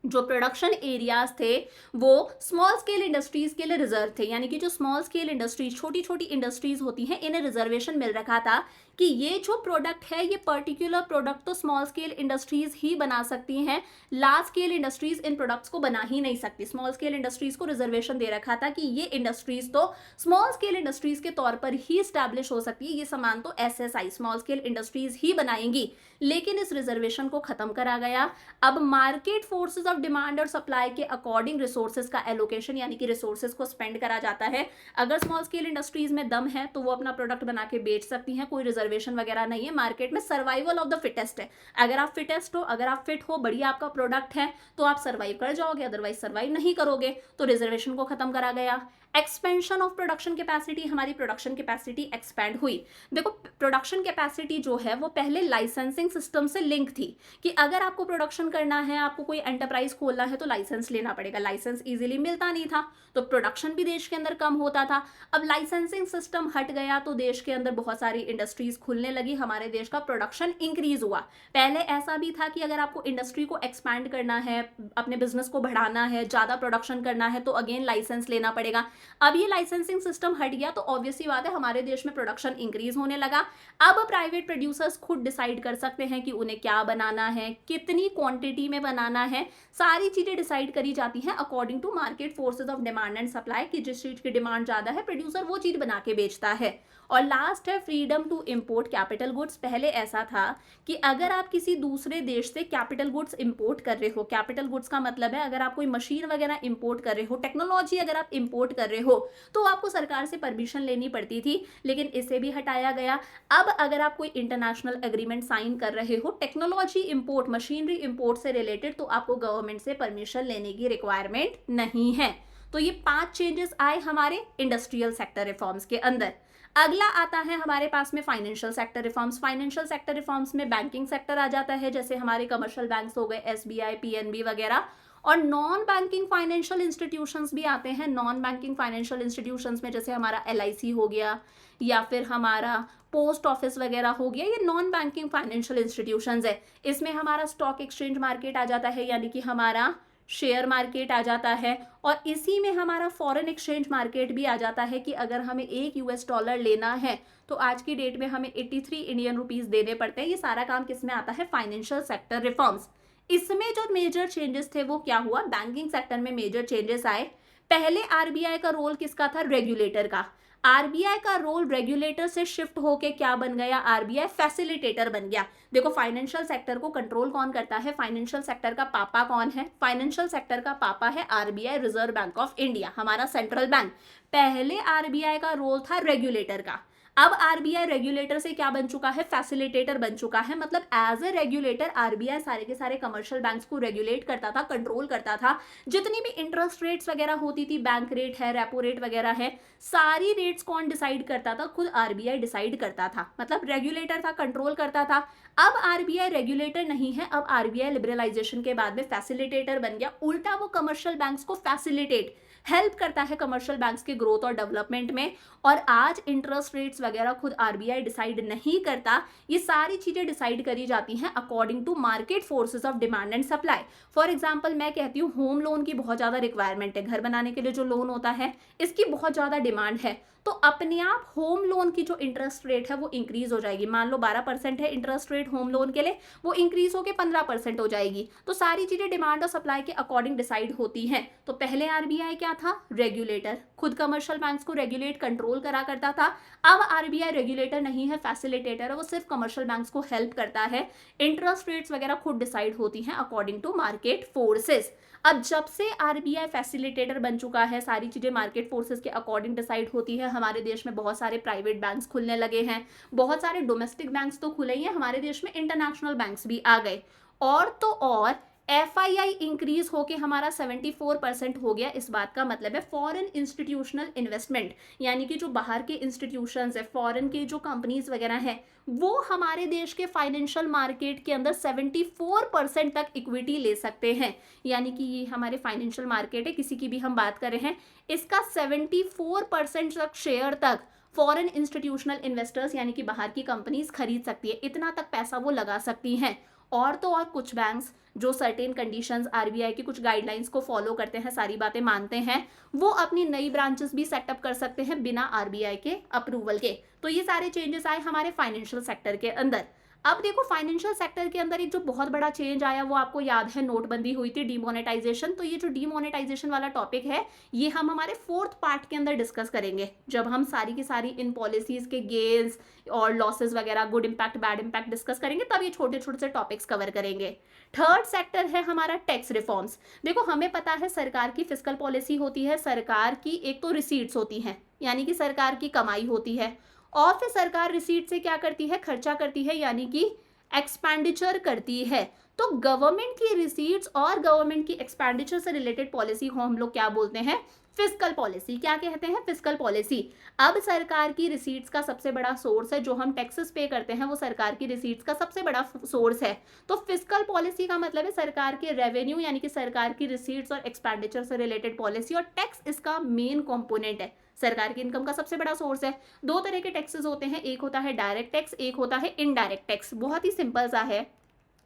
जो प्रोडक्शन एरियाज थे वो स्मॉल स्केल इंडस्ट्रीज के लिए रिजर्व थे, यानी कि जो स्मॉल स्केल इंडस्ट्रीज, छोटी छोटी इंडस्ट्रीज होती हैं, इन्हें रिजर्वेशन मिल रखा था कि ये जो प्रोडक्ट है, ये पर्टिकुलर प्रोडक्ट तो स्मॉल स्केल इंडस्ट्रीज ही बना सकती हैं, लार्ज स्केल इंडस्ट्रीज इन प्रोडक्ट्स को बना ही नहीं सकती। स्मॉल स्केल इंडस्ट्रीज को रिजर्वेशन दे रखा था कि ये इंडस्ट्रीज तो स्मॉल स्केल इंडस्ट्रीज के तौर पर ही स्टैब्लिश हो सकती है, ये सामान तो एसएसआई स्मॉल स्केल इंडस्ट्रीज ही बनाएंगी। लेकिन इस रिजर्वेशन को खत्म करा गया। अब मार्केट फोर्सेस ऑफ डिमांड और सप्लाई के अकॉर्डिंग रिसोर्सेज का एलोकेशन यानी कि रिसोर्सेज को स्पेंड करा जाता है। अगर स्मॉल स्केल इंडस्ट्रीज में दम है तो वो अपना प्रोडक्ट बना के बेच सकती हैं, कोई रिजर्वेशन वगैरह नहीं है। मार्केट में सर्वाइवल ऑफ द फिटेस्ट है, अगर आप फिटेस्ट हो, अगर आप फिट हो, बढ़िया आपका प्रोडक्ट है तो आप सर्वाइव कर जाओगे, अदरवाइज सर्वाइव नहीं करोगे। तो रिजर्वेशन को खत्म करा गया। एक्सपेंशन ऑफ प्रोडक्शन कैपेसिटी, हमारी प्रोडक्शन कैपेसिटी एक्सपैंड हुई। देखो प्रोडक्शन कैपेसिटी जो है वो पहले लाइसेंसिंग सिस्टम से लिंक थी कि अगर आपको प्रोडक्शन करना है, आपको कोई एंटरप्राइज खोलना है तो लाइसेंस लेना पड़ेगा, लाइसेंस इजीली मिलता नहीं था, तो प्रोडक्शन भी देश के अंदर कम होता था। अब लाइसेंसिंग सिस्टम हट गया तो देश के अंदर बहुत सारी इंडस्ट्रीज खुलने लगी, हमारे देश का प्रोडक्शन इंक्रीज हुआ। पहले ऐसा भी था कि अगर आपको इंडस्ट्री को एक्सपैंड करना है, अपने बिजनेस को बढ़ाना है, ज्यादा प्रोडक्शन करना है तो अगेन लाइसेंस लेना पड़ेगा। अब ये लाइसेंसिंग सिस्टम हट गया तो ऑब्वियसली बात है हमारे देश में प्रोडक्शन इंक्रीज होने लगा। अब प्राइवेट प्रोड्यूसर्स खुद डिसाइड कर सकते हैं कि उन्हें क्या बनाना है, कितनी क्वांटिटी में बनाना है, सारी चीजें डिसाइड करी जाती हैं according to market forces of demand and supply, कि जिस चीज की डिमांड ज्यादा है प्रोड्यूसर वो चीज बना के बेचता है। और लास्ट है freedom to import capital goods. पहले ऐसा था कि अगर आप किसी दूसरे देश से कैपिटल गुड्स इंपोर्ट कर रहे हो, कैपिटल गुड्स का मतलब है अगर आप कोई मशीन वगैरह इंपोर्ट कर रहे हो, टेक्नोलॉजी अगर आप इंपोर्ट कर रहे हो तो आपको सरकार से परमिशन लेनी पड़ती थी, लेकिन इसे भी हटाया गया। अब अगर आप कोई इंटरनेशनल एग्रीमेंट साइन कर रहे हो टेक्नोलॉजी इंपोर्ट, मशीनरी इंपोर्ट से रिलेटेड, तो आपको गवर्नमेंट से परमिशन लेने की रिक्वायरमेंट नहीं है। तो ये 5 चेंजेस आए हमारे इंडस्ट्रियल सेक्टर रिफॉर्म्स के अंदर। अगला आता है हमारे पास में financial sector reforms. Financial sector reforms में बैंकिंग सेक्टर आ जाता है, जैसे हमारे कमर्शियल बैंक्स हो गए, एसबीआई, पीएनबी वगैरह, और नॉन बैंकिंग फाइनेंशियल इंस्टीट्यूशंस भी आते हैं। नॉन बैंकिंग फाइनेंशियल इंस्टीट्यूशंस में जैसे हमारा एलआईसी हो गया या फिर हमारा पोस्ट ऑफिस वगैरह हो गया, ये नॉन बैंकिंग फाइनेंशियल इंस्टीट्यूशंस है। इसमें हमारा स्टॉक एक्सचेंज मार्केट आ जाता है, यानी कि हमारा शेयर मार्केट आ जाता है, और इसी में हमारा फॉरेन एक्सचेंज मार्केट भी आ जाता है कि अगर हमें $1 लेना है तो आज की डेट में हमें 83 इंडियन रुपीस देने पड़ते हैं। ये सारा काम किस में आता है? Financial sector reforms. इसमें जो मेजर चेंजेस थे वो क्या हुआ? बैंकिंग सेक्टर में मेजर चेंजेस आए। पहले आरबीआई का रोल किसका था? रेगुलेटर का। आरबीआई का रोल रेगुलेटर से शिफ्ट होके क्या बन गया? आरबीआई फैसिलिटेटर बन गया। देखो फाइनेंशियल सेक्टर को कंट्रोल कौन करता है? फाइनेंशियल सेक्टर का पापा कौन है? फाइनेंशियल सेक्टर का पापा है RBI, reserve bank of India, हमारा सेंट्रल बैंक। पहले आरबीआई का रोल था रेगुलेटर का, अब आरबीआई रेगुलेटर से क्या बन चुका है? फैसिलिटेटर बन चुका है। मतलब एज ए रेगुलेटर आरबीआई सारे के सारे कमर्शियल बैंक्स को रेगुलेट करता था, कंट्रोल करता था। जितनी भी इंटरेस्ट रेट्स वगैरह होती थी, बैंक रेट है, रेपो रेट वगैरह है, सारी रेट्स कौन डिसाइड करता था? खुद आरबीआई डिसाइड करता था। मतलब रेगुलेटर था, कंट्रोल करता था। अब आरबीआई रेगुलेटर नहीं है, अब आरबीआई लिबरलाइजेशन के बाद में फैसिलिटेटर बन गया। उल्टा वो कमर्शियल बैंक्स को फैसिलिटेट, हेल्प करता है कमर्शियल बैंक्स के ग्रोथ और डेवलपमेंट में। और आज इंटरेस्ट रेट्स वगैरह खुद आरबीआई डिसाइड नहीं करता, ये सारी चीजें डिसाइड करी जाती हैं according to market forces of demand and supply. For example मैं कहती हूँ होम लोन की बहुत ज्यादा रिक्वायरमेंट है, घर बनाने के लिए जो लोन होता है इसकी बहुत ज्यादा डिमांड है, तो अपने आप होम लोन की जो इंटरेस्ट रेट है वो इंक्रीज हो जाएगी। मान लो 12% है इंटरेस्ट रेट होम लोन के लिए, वो इंक्रीज होकर 15% हो जाएगी। तो सारी चीजें डिमांड और सप्लाई के अकॉर्डिंग डिसाइड होती हैं। तो पहले आरबीआई क्या था, रेगुलेटर, खुद कमर्शियल बैंक्स को रेगुलेट कंट्रोल करा करता था। अब आरबीआई रेगुलेटर नहीं है, फैसिलिटेटर है, वो सिर्फ कमर्शियल बैंक्स को हेल्प करता है। इंटरेस्ट रेट्स वगैरह खुद डिसाइड होती हैं अकॉर्डिंग टू मार्केट फोर्सेस। अब जब से आरबीआई फैसिलिटेटर बन चुका है, सारी चीजें मार्केट फोर्सेस के अकॉर्डिंग डिसाइड होती है। हमारे देश में बहुत सारे प्राइवेट बैंक्स खुलने लगे हैं, बहुत सारे डोमेस्टिक बैंक्स तो खुले ही हैं, हमारे देश में इंटरनेशनल बैंक्स भी आ गए। और तो और एफआईआई इंक्रीज होके हमारा 74% हो गया। इस बात का मतलब है फॉरेन इंस्टीट्यूशनल इन्वेस्टमेंट, यानी कि जो बाहर के इंस्टीट्यूशंस है, फॉरेन के जो कंपनीज वगैरह हैं, वो हमारे देश के फाइनेंशियल मार्केट के अंदर 74% तक इक्विटी ले सकते हैं। यानी कि ये हमारे फाइनेंशियल मार्केट है, किसी की भी हम बात कर रहे हैं, इसका 74% तक शेयर तक फॉरेन इंस्टीट्यूशनल इन्वेस्टर्स यानी कि बाहर की कंपनीज खरीद सकती है, इतना तक पैसा वो लगा सकती हैं। और तो और कुछ बैंक्स जो सर्टेन कंडीशंस, आरबीआई की कुछ गाइडलाइंस को फॉलो करते हैं, सारी बातें मानते हैं, वो अपनी नई ब्रांचेस भी सेटअप कर सकते हैं बिना आरबीआई के अप्रूवल के। तो ये सारे चेंजेस आए हमारे फाइनेंशियल सेक्टर के अंदर। अब देखो फाइनेंशियल सेक्टर के अंदर एक जो बहुत बड़ा चेंज आया वो आपको याद है, नोटबंदी हुई थी, डीमोनेटाइजेशन। तो ये जो डीमोनेटाइजेशन वाला टॉपिक है ये हम हमारे 4th पार्ट के अंदर डिस्कस करेंगे, जब हम सारी की सारी इन पॉलिसीज के गेन्स और लॉसेस वगैरह, good impact bad impact discuss करेंगे, तब ये छोटे छोटे से टॉपिक्स कवर करेंगे। 3rd सेक्टर है हमारा टैक्स रिफॉर्म्स। देखो हमें पता है सरकार की फिस्कल पॉलिसी होती है, सरकार की एक तो रिसीट्स होती हैं यानी कि सरकार की कमाई होती है, और फिर सरकार रिसीट से क्या करती है, खर्चा करती है यानी कि एक्सपेंडिचर करती है। तो गवर्नमेंट की रिसीट्स और गवर्नमेंट की एक्सपेंडिचर से रिलेटेड पॉलिसी को हम लोग क्या बोलते हैं, फिस्कल पॉलिसी। क्या कहते हैं, फिस्कल पॉलिसी। अब सरकार की रिसीट्स का सबसे बड़ा सोर्स है, जो हम टैक्सेस पे करते हैं वो सरकार की रिसीट्स का सबसे बड़ा सोर्स है। तो फिस्कल पॉलिसी का मतलब है सरकार के रेवेन्यू यानी कि सरकार की रिसीट्स और एक्सपेंडिचर से रिलेटेड पॉलिसी, और टैक्स इसका मेन कॉम्पोनेंट है, सरकार की इनकम का सबसे बड़ा सोर्स है। 2 तरह के टैक्सेस होते हैं, एक होता है डायरेक्ट टैक्स, एक होता है इनडायरेक्ट टैक्स। बहुत ही सिंपल सा है,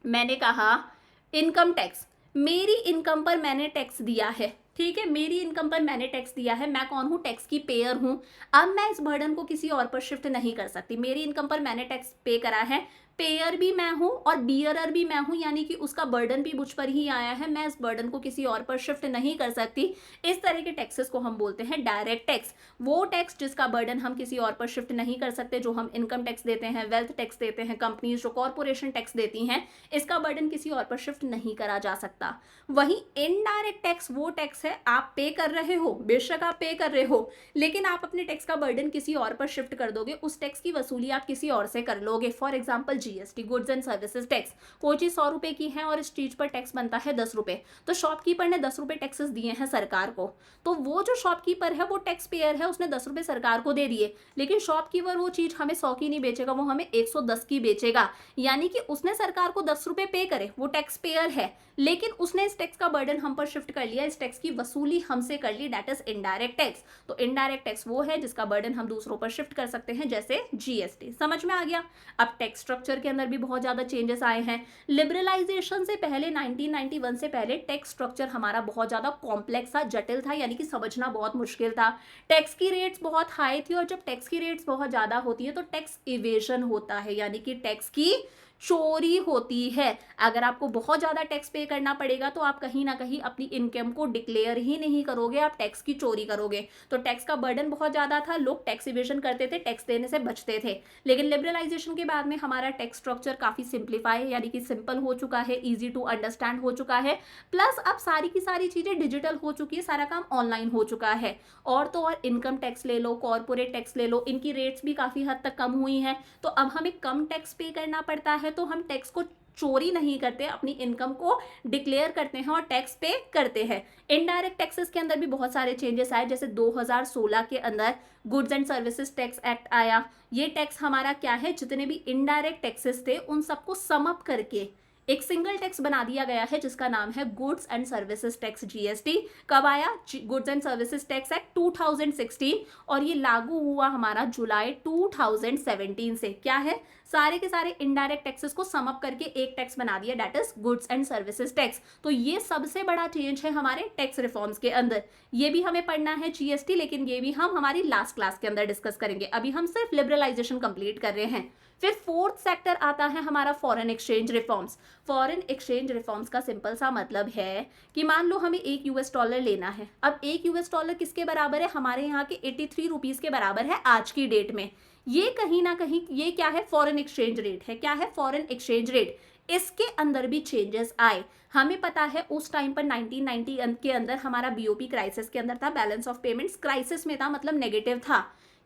मैंने कहा इनकम टैक्स, मेरी इनकम पर मैंने टैक्स दिया है, ठीक है, मेरी इनकम पर मैंने टैक्स दिया है, मैं कौन हूँ, टैक्स की पेयर हूँ। अब मैं इस बर्डन को किसी और पर शिफ्ट नहीं कर सकती, मेरी इनकम पर मैंने टैक्स पे करा है, पेयर भी मैं हूँ और बियरर भी मैं हूँ, यानी कि उसका बर्डन भी मुझ पर ही आया है, मैं इस बर्डन को किसी और पर शिफ्ट नहीं कर सकती। इस तरह के टैक्सेस को हम बोलते हैं डायरेक्ट टैक्स। वो टैक्स जिसका बर्डन हम किसी और पर शिफ्ट नहीं कर सकते, जो हम इनकम टैक्स देते हैं, वेल्थ टैक्स देते हैं, कंपनीज जो कॉर्पोरेशन टैक्स देती हैं, इसका बर्डन किसी और पर शिफ्ट नहीं करा जा सकता। वहीं इनडायरेक्ट टैक्स वो टैक्स है आप पे कर रहे हो, बेशक आप पे कर रहे हो, लेकिन आप अपने टैक्स का बर्डन किसी और पर शिफ्ट कर दोगे, उस टैक्स की वसूली आप किसी और से कर लोगे। For example GST, goods and services tax. कोई चीज 100 रुपए की है और इस चीज पर टैक्स बनता है 10 रुपए, तो शॉपकीपर ने 10 रुपए टैक्सेस दिए हैं सरकार को, तो वो जो शॉपकीपर है वो टैक्स पेयर है, उसने 10 रुपए सरकार को दे दिए, लेकिन शॉपकीपर वो चीज हमें 100 की नहीं बेचेगा, वो हमें 110 की बेचेगा। यानी कि उसने सरकार को 10 रुपए पे करे, वो टैक्स पेयर है, लेकिन उसने इस टैक्स का बर्डन हम पर शिफ्ट कर लिया, इस टैक्स की वसूली हमसे कर ली, दैट इज इनडायरेक्ट टैक्स। तो इनडायरेक्ट टैक्स वो है जिसका बर्डन हम दूसरों पर शिफ्ट कर सकते हैं, जैसे जीएसटी। समझ में आ गया। अब टैक्स स्ट्रक्चर के अंदर भी बहुत ज्यादा चेंजेस आए हैं। लिबरलाइजेशन से पहले 1991 से पहले टैक्स स्ट्रक्चर हमारा बहुत ज्यादा कॉम्प्लेक्स था, जटिल था, यानी कि समझना बहुत मुश्किल था। टैक्स की रेट्स बहुत हाई थी, और जब टैक्स की रेट्स बहुत ज्यादा होती है तो टैक्स इवेजन होता है, यानी कि टैक्स की चोरी होती है। अगर आपको बहुत ज्यादा टैक्स पे करना पड़ेगा तो आप कहीं ना कहीं अपनी इनकम को डिक्लेयर ही नहीं करोगे, आप टैक्स की चोरी करोगे। तो टैक्स का बर्डन बहुत ज्यादा था, लोग टैक्स इवेजन करते थे, टैक्स देने से बचते थे। लेकिन लिबरलाइजेशन के बाद में हमारा टैक्स स्ट्रक्चर काफी सिंप्लीफाई यानी कि सिंपल हो चुका है, इजी टू अंडरस्टैंड हो चुका है, प्लस अब सारी की सारी चीजें डिजिटल हो चुकी है, सारा काम ऑनलाइन हो चुका है। और तो और इनकम टैक्स ले लो, कॉर्पोरेट टैक्स ले लो, इनकी रेट्स भी काफी हद तक कम हुई हैं, तो अब हमें कम टैक्स पे करना पड़ता है, तो हम टैक्स को चोरी नहीं करते, अपनी इनकम को डिक्लेयर करते हैं और टैक्स पे करते हैं। इनडायरेक्ट टैक्सेस के अंदर भी बहुत सारे चेंजेस आए, जैसे 2016 के अंदर goods and services tax act आया। ये टैक्स हमारा क्या है, जितने भी इनडायरेक्ट टैक्सेस थे उन सबको सम अप करके एक सिंगल टैक्स बना दिया गया है जिसका नाम है goods and services tax GST. कब आया? Goods and services tax act 2016 और ये लागू हुआ हमारा जुलाई 2017 से। क्या है? सारे के सारे इनडायरेक्ट टैक्सेस को सम अप करके एक टैक्स बना दिया, that is goods and services tax. तो ये सबसे बड़ा चेंज है हमारे टैक्स रिफॉर्म्स के अंदर। ये भी हमें पढ़ना है जीएसटी, लेकिन ये भी हम हमारी लास्ट क्लास के अंदर डिस्कस करेंगे। अभी हम सिर्फ लिबरलाइजेशन कंप्लीट कर रहे हैं। फिर फोर्थ सेक्टर आता है हमारा foreign exchange reforms. Foreign exchange reforms का सिंपल सा मतलब है कि मान लो हमें $1 लेना है। अब $1 किसके बराबर है? हमारे यहाँ के 83 रुपीज के बराबर है आज की डेट में। ये कहीं ना कहीं ये क्या है? फॉरेन एक्सचेंज रेट है। क्या है? Foreign exchange rate. इसके अंदर भी चेंजेस आए। हमें पता है उस टाइम पर 1990 के अंदर हमारा बीओपी क्राइसिस के अंदर था, बैलेंस ऑफ पेमेंट्स क्राइसिस में था, मतलब नेगेटिव था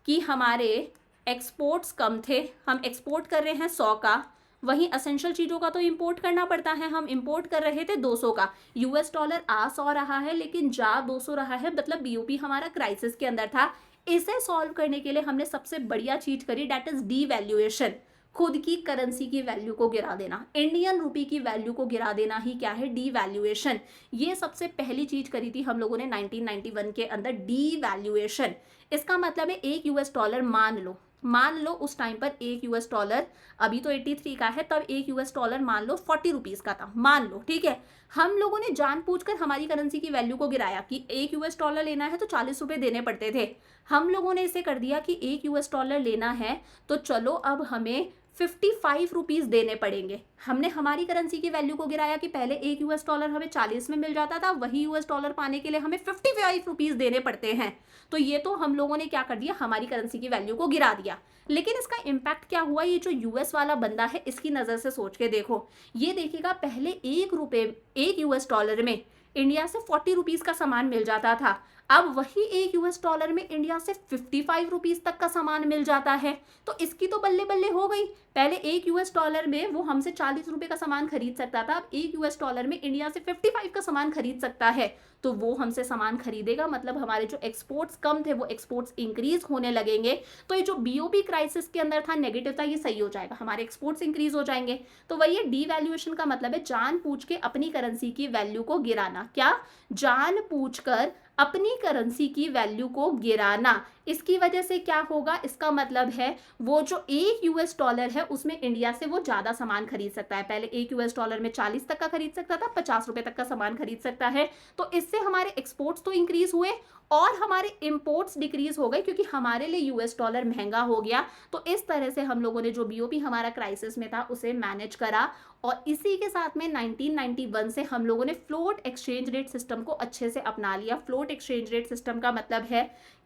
कि हमारे एक्सपोर्ट्स कम थे। हम एक्सपोर्ट कर रहे हैं 100 का, वहीं असेंशियल चीज़ों का तो इंपोर्ट करना पड़ता है। हम इंपोर्ट कर रहे थे 200 का। $1 आ 100 रहा है लेकिन जा 200 रहा है, मतलब बीओपी हमारा क्राइसिस के अंदर था। इसे सॉल्व करने के लिए हमने सबसे बढ़िया चीज करी, डेट इज डीवैल्यूएशन। खुद की करेंसी की वैल्यू को गिरा देना, इंडियन रूपी की वैल्यू को गिरा देना ही क्या है? डीवैल्यूएशन। ये सबसे पहली चीज करी थी हम लोगों ने 1991 के अंदर, डीवैल्यूएशन। इसका मतलब है $1 मान लो उस टाइम पर $1, अभी तो 83 का है, तब $1 मान लो 40 रुपीज का था, मान लो, ठीक है। हम लोगों ने जानबूझकर हमारी करेंसी की वैल्यू को गिराया कि $1 लेना है तो 40 रुपए देने पड़ते थे। हम लोगों ने इसे कर दिया कि $1 लेना है तो चलो अब हमें 55 रुपीज देने पड़ेंगे। हमने हमारी करेंसी की वैल्यू को गिराया कि पहले $1 हमें 40 में मिल जाता था, वही $1 पाने के लिए हमें 55 रुपीज देने पड़ते हैं। तो ये तो हम लोगों ने क्या कर दिया? हमारी करेंसी की वैल्यू को गिरा दिया। लेकिन इसका इम्पैक्ट क्या हुआ? ये जो यूएस वाला बंदा है इसकी नजर से सोच के देखो, ये देखिएगा पहले $1 में इंडिया से 40 रुपीज का सामान मिल जाता था, अब वही $1 में इंडिया से 55 रुपीज तक का सामान मिल जाता है। तो इसकी तो बल्ले बल्ले हो गई। पहले $1 में वो हमसे 40 रुपए का सामान खरीद सकता था, अब $1 में इंडिया से 55 का सामान खरीद सकता है। तो वो हमसे सामान खरीदेगा, मतलब हमारे जो एक्सपोर्ट्स कम थे वो एक्सपोर्ट्स इंक्रीज होने लगेंगे। तो ये जो बीओपी क्राइसिस के अंदर था, नेगेटिव था, ये सही हो जाएगा, हमारे एक्सपोर्ट्स इंक्रीज हो जाएंगे। तो वही डीवैल्यूएशन का मतलब है जानबूझ के अपनी करेंसी की वैल्यू को गिराना। क्या? जानबूझकर अपनी करेंसी की वैल्यू को गिराना। इसकी वजह से क्या होगा? इसका मतलब है वो जो $1 है उसमें इंडिया से वो ज्यादा सामान खरीद सकता है। पहले $1 में 40 तक का खरीद सकता था, 50 रुपए तक का सामान खरीद सकता है। तो इससे हमारे एक्सपोर्ट्स तो इंक्रीज हुए और हमारे इंपोर्ट्स डिक्रीज हो गए, क्योंकि हमारे लिए $1 महंगा हो गया। तो इस तरह से हम लोगों ने जो बीओपी हमारा क्राइसिस में था उसे मैनेज करा। और इसी के साथ में 1991 से हम लोगों ने फ्लोट एक्सचेंज रेट सिस्टम को अच्छे से अपना लिया। फ्लोट एक्सचेंज रेट सिस्टम का मतलब है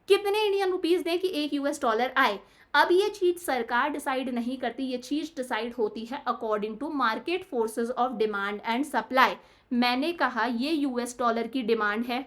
कितने इंडियन रुपीज दें कि $1 आए। अब ये चीज सरकार डिसाइड नहीं करती, ये चीज डिसाइड होती है according to market forces of demand and supply. मैंने कहा ये $1 की डिमांड है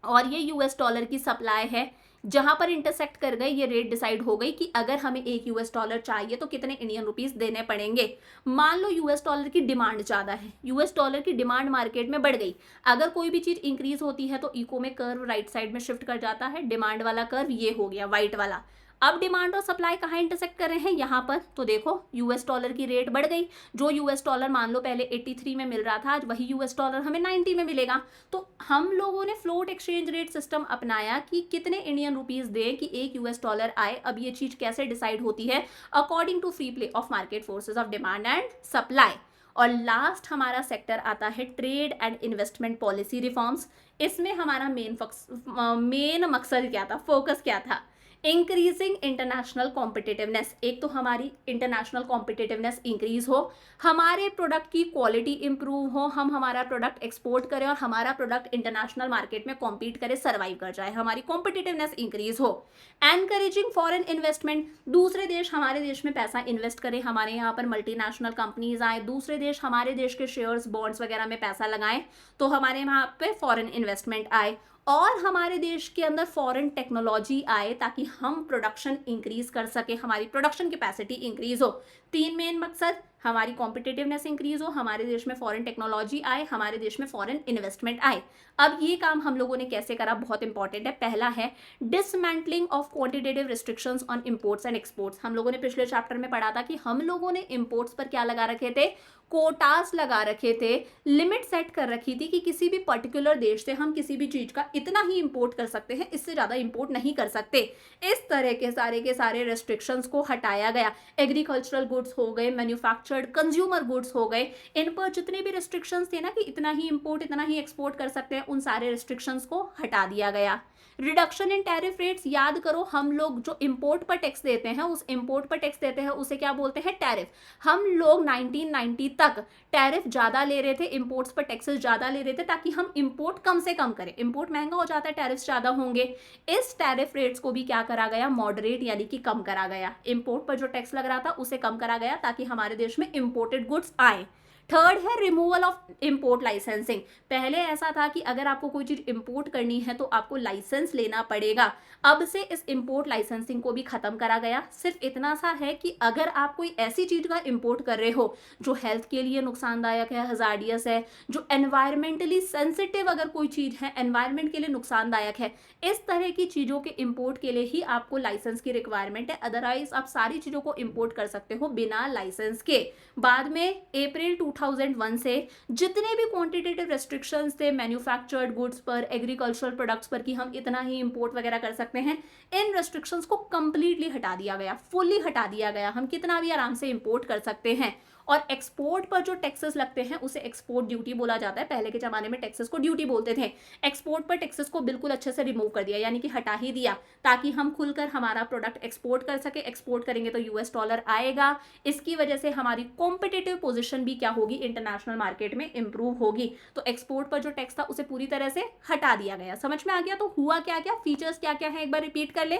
और ये $1 की सप्लाई है, जहां पर इंटरसेक्ट कर गए ये रेट डिसाइड हो गई कि अगर हमें $1 चाहिए तो कितने इंडियन रुपीस देने पड़ेंगे। मान लो $1 की डिमांड ज़्यादा है, $1 की डिमांड मार्केट में बढ़ गई। अगर कोई भी चीज़ इंक्रीज होती है तो इको में कर्व राइट साइड में शिफ्ट कर जाता है, डिमांड वाला कर्व ये हो गया वाइट वाला। अब डिमांड और सप्लाई कहाँ इंटरसेक्ट कर रहे हैं? यहाँ पर। तो देखो $1 की रेट बढ़ गई। जो $1 मान लो पहले 83 में मिल रहा था, आज वही $1 हमें 90 में मिलेगा। तो हम लोगों ने फ्लोट एक्सचेंज रेट सिस्टम अपनाया कि कितने इंडियन रुपीस दें कि $1 आए। अब ये चीज कैसे डिसाइड होती है? According to free play of market forces of demand and supply. और लास्ट हमारा सेक्टर आता है trade and investment policy reforms. इसमें हमारा मेन मकसद क्या था, फोकस क्या था? Increasing international competitiveness. एक तो हमारी इंटरनेशनल कॉम्पिटिटिवनेस इंक्रीज हो, हमारे प्रोडक्ट की क्वालिटी इंप्रूव हो, हम हमारा प्रोडक्ट एक्सपोर्ट करें और हमारा प्रोडक्ट इंटरनेशनल मार्केट में कॉम्पीट करे, सर्वाइव कर जाए, हमारी कॉम्पिटिटिवनेस इंक्रीज हो। एनकरेजिंग फॉरेन इन्वेस्टमेंट, दूसरे देश हमारे देश में पैसा इन्वेस्ट करें, हमारे यहाँ पर मल्टीनेशनल कंपनीज आए, दूसरे देश हमारे देश के शेयर्स बॉन्ड्स वगैरह में पैसा लगाएं तो हमारे यहाँ पे फॉरेन इन्वेस्टमेंट आए और हमारे देश के अंदर फॉरेन टेक्नोलॉजी आए ताकि हम प्रोडक्शन इंक्रीज कर सके, हमारी प्रोडक्शन कैपेसिटी इंक्रीज हो। तीन मेन मकसद, हमारी कॉम्पिटिटिवनेस इंक्रीज हो, हमारे देश में फॉरेन टेक्नोलॉजी आए, हमारे देश में फॉरेन इन्वेस्टमेंट आए। अब ये काम हम लोगों ने कैसे करा, बहुत इंपॉर्टेंट है। पहला है dismantling of quantitative restrictions on imports and exports. हम लोगों ने पिछले चैप्टर में पढ़ा था कि हम लोगों ने इंपोर्ट्स पर क्या लगा रखे थे, कोटास लगा रखे थे, लिमिट सेट कर रखी थी कि किसी भी पर्टिकुलर देश से हम किसी भी चीज का इतना ही इंपोर्ट कर सकते हैं, इससे ज्यादा इंपोर्ट नहीं कर सकते। इस तरह के सारे रेस्ट्रिक्शंस को हटाया गया। एग्रीकल्चरल गुड्स हो गए, मैन्युफैक्चर्ड कंज्यूमर गुड्स हो गए, इन पर जितने भी रेस्ट्रिक्शंस थे ना कि इतना ही इंपोर्ट इतना ही एक्सपोर्ट कर सकते हैं, उन सारे रेस्ट्रिक्शंस को हटा दिया गया। रिडक्शन इन टैरिफ रेट्स, याद करो हम लोग जो इंपोर्ट पर टैक्स देते हैं, उस इंपोर्ट पर टैक्स देते हैं उसे क्या बोलते हैं, टैरिफ। हम लोग 1990 तक टैरिफ ज्यादा ले रहे थे, इंपोर्ट्स पर टैक्सेस ज्यादा ले रहे थे ताकि हम इंपोर्ट कम से कम करें। इंपोर्ट महंगा हो जाता है, टैरिफ ज्यादा होंगे। इस टैरिफ रेट्स को भी क्या करा गया, मॉडरेट यानी कि कम करा गया। इंपोर्ट पर जो टैक्स लग रहा था उसे कम करा गया ताकि हमारे देश में इंपोर्टेड गुड्स आए। थर्ड है रिमूवल ऑफ इंपोर्ट लाइसेंसिंग। पहले ऐसा था कि अगर आपको कोई चीज इंपोर्ट करनी है तो आपको लाइसेंस लेना पड़ेगा, अब से इस इंपोर्ट लाइसेंसिंग को भी खत्म करा गया। सिर्फ इतना सा है कि अगर आप कोई ऐसी चीज का इंपोर्ट कर रहे हो जो हेल्थ के लिए नुकसानदायक है, हजार्डियस है, जो एनवायरमेंटली सेंसिटिव अगर कोई चीज है, एनवायरमेंट के लिए नुकसानदायक है, इस तरह की चीजों के इंपोर्ट के लिए ही आपको लाइसेंस की रिक्वायरमेंट है। अदरवाइज आप सारी चीजों को इंपोर्ट कर सकते हो बिना लाइसेंस के। बाद में अप्रैल 2001 से जितने भी क्वांटिटेटिव रेस्ट्रिक्शंस थे मैन्युफैक्चर्ड गुड्स पर, एग्रीकल्चरल प्रोडक्ट्स पर कि हम इतना ही इंपोर्ट वगैरह कर सकते हैं, इन रेस्ट्रिक्शंस को कंप्लीटली हटा दिया गया, फुल्ली हटा दिया गया। हम कितना भी आराम से इंपोर्ट कर सकते हैं। और एक्सपोर्ट पर जो टैक्सेस लगते हैं उसे एक्सपोर्ट ड्यूटी बोला जाता है। पहले के जमाने में टैक्सेस को ड्यूटी बोलते थे। एक्सपोर्ट पर टैक्सेस को बिल्कुल अच्छे से रिमूव कर दिया, यानी कि हटा ही दिया, ताकि हम खुलकर हमारा प्रोडक्ट एक्सपोर्ट कर सके। एक्सपोर्ट करेंगे तो यूएस डॉलर आएगा, इसकी वजह से हमारी कॉम्पिटिटिव पोजीशन भी क्या होगी, इंटरनेशनल मार्केट में इंप्रूव होगी। तो एक्सपोर्ट पर जो टैक्स था उसे पूरी तरह से हटा दिया गया। समझ में आ गया? तो हुआ क्या क्या, फीचर्स क्या क्या है, एक बार रिपीट कर ले।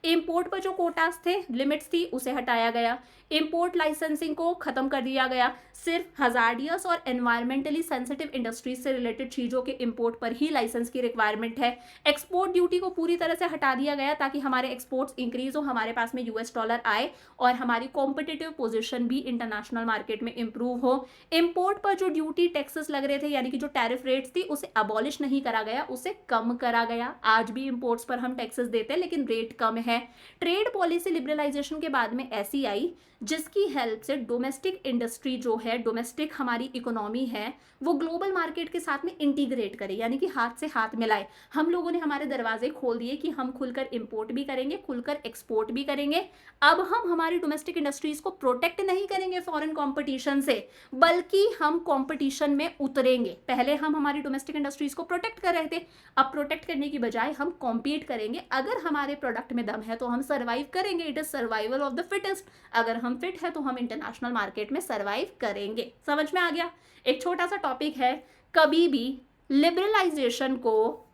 इंपोर्ट पर जो कोटास थे, लिमिट्स थी, उसे हटाया गया। इंपोर्ट लाइसेंसिंग को खत्म कर दिया गया। सिर्फ हजार्डियस और एनवायरमेंटली सेंसिटिव इंडस्ट्रीज से रिलेटेड चीजों के इंपोर्ट पर ही लाइसेंस की रिक्वायरमेंट है। एक्सपोर्ट ड्यूटी को पूरी तरह से हटा दिया गया ताकि हमारे एक्सपोर्ट्स इंक्रीज हो, हमारे पास में यूएस डॉलर आए और हमारी कॉम्पिटिटिव पोजीशन भी इंटरनेशनल मार्केट में इंप्रूव हो। इंपोर्ट पर जो ड्यूटी टैक्सेस लग रहे थे, यानी कि जो टैरिफ रेट्स थी, उसे अबॉलिश नहीं करा गया, उसे कम करा गया। आज भी इंपोर्ट्स पर हम टैक्सेस देते हैं लेकिन रेट कम है। ट्रेड पॉलिसी लिबरलाइजेशन के बाद में ऐसी आई जिसकी हेल्प से डोमेस्टिक इंडस्ट्री जो है, डोमेस्टिक हमारी इकोनॉमी है, वो ग्लोबल मार्केट के साथ में इंटीग्रेट करे, यानी कि हाथ से हाथ मिलाए। हम लोगों ने हमारे दरवाजे खोल दिए कि हम खुलकर इंपोर्ट भी करेंगे, खुलकर एक्सपोर्ट भी करेंगे। अब हम हमारी डोमेस्टिक इंडस्ट्रीज को प्रोटेक्ट नहीं करेंगे फॉरेन कंपटीशन से, बल्कि हम कंपटीशन में उतरेंगे। पहले हम हमारी डोमेस्टिक इंडस्ट्रीज को प्रोटेक्ट कर रहे थे, अब प्रोटेक्ट करने की बजाय हम कॉम्पीट करेंगे। अगर हमारे प्रोडक्ट में दम है तो हम सर्वाइव करेंगे, it is survival of the fittest. अगर हम फिट है तो हम इंटरनेशनल मार्केट में सर्वाइव करेंगे। समझ में आ गया? एक छोटा सा टॉपिक है, कभी भी लिबरलाइजेशन को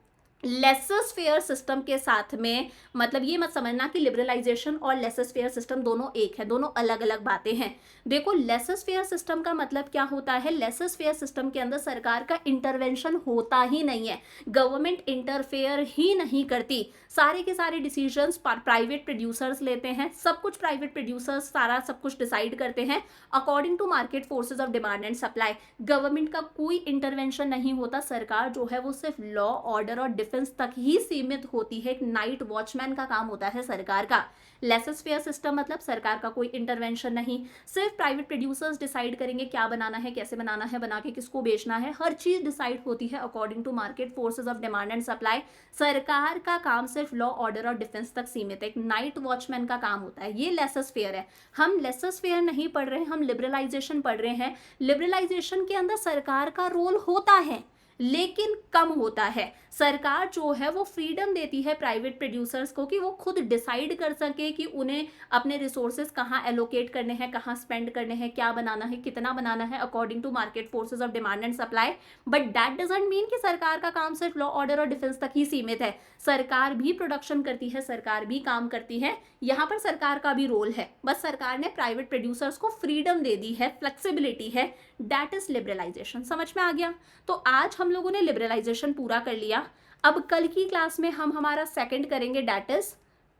लेसस फेयर सिस्टम के साथ में, मतलब ये मत समझना कि लिबरलाइजेशन और लेसस फेयर सिस्टम दोनों एक है, दोनों अलग अलग बातें हैं। देखो, लेसस फेयर सिस्टम का मतलब क्या होता है, लेसस फेयर सिस्टम के अंदर सरकार का इंटरवेंशन होता ही नहीं है, गवर्नमेंट इंटरफेयर ही नहीं करती। सारे के सारे डिसीजंस प्राइवेट प्रोड्यूसर्स लेते हैं, सब कुछ प्राइवेट प्रोड्यूसर्स सारा सब कुछ डिसाइड करते हैं according to market forces of demand and supply. Government का कोई इंटरवेंशन नहीं होता। सरकार जो है वो सिर्फ लॉ, ऑर्डर और डिफेंस तक ही सीमित होती है। एक नाइट वॉचमैन का काम होता है सरकार का। लेसस फेयर सिस्टम मतलब सरकार का कोई इंटरवेंशन नहीं, सिर्फ प्राइवेट प्रोड्यूसर्स डिसाइड करेंगे क्या बनाना है, कैसे बनाना है, बना के किसको बेचना है, हर चीज डिसाइड होती है according to market forces of demand and supply. सरकार का काम सिर्फ लॉ, ऑर्डर और डिफेंस तक सीमित है, एक नाइट वॉचमैन का काम होता है। ये लेसस फेयर है। हम लेसस फेयर नहीं पढ़ रहे हैं, हम लिबरलाइजेशन पढ़ रहे हैं। लिबरलाइजेशन के अंदर सरकार का रोल होता है लेकिन कम होता है। सरकार जो है वो फ्रीडम देती है प्राइवेट प्रोड्यूसर्स को कि वो खुद डिसाइड कर सके कि उन्हें अपने रिसोर्सेज कहाँ एलोकेट करने हैं, कहाँ स्पेंड करने हैं, क्या बनाना है, कितना बनाना है according to market forces of demand and supply. But that doesn't mean कि सरकार का काम सिर्फ लॉ, ऑर्डर और डिफेंस तक ही सीमित है। सरकार भी प्रोडक्शन करती है, सरकार भी काम करती है, यहाँ पर सरकार का भी रोल है। बस सरकार ने प्राइवेट प्रोड्यूसर्स को फ्रीडम दे दी है, फ्लेक्सिबिलिटी है, दैट इज लिबरलाइजेशन। समझ में आ गया? तो आज हम लोगों ने लिबरलाइजेशन पूरा कर लिया। अब कल की क्लास में हम हमारा सेकंड करेंगे, दैट इज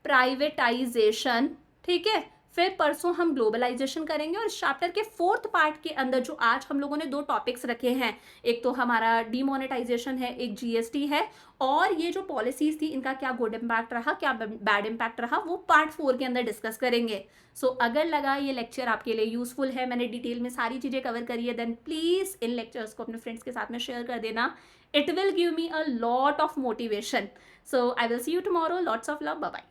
प्राइवेटाइजेशन। ठीक है, फिर परसों हम ग्लोबलाइजेशन करेंगे और इस चैप्टर के 4th पार्ट के अंदर जो आज हम लोगों ने 2 टॉपिक्स रखे हैं, एक तो हमारा डीमोनेटाइजेशन है, एक जीएसटी है, और ये जो पॉलिसीज थी इनका क्या गुड इम्पैक्ट रहा, क्या बैड इम्पैक्ट रहा, वो पार्ट 4 के अंदर डिस्कस करेंगे। सो अगर लगा ये लेक्चर आपके लिए यूजफुल है, मैंने डिटेल में सारी चीज़ें कवर करी है, देन प्लीज़ इन लेक्चर्स को अपने फ्रेंड्स के साथ में शेयर कर देना। It will give me a lot of motivation. So I will see you tomorrow. Lots of love. Bye bye.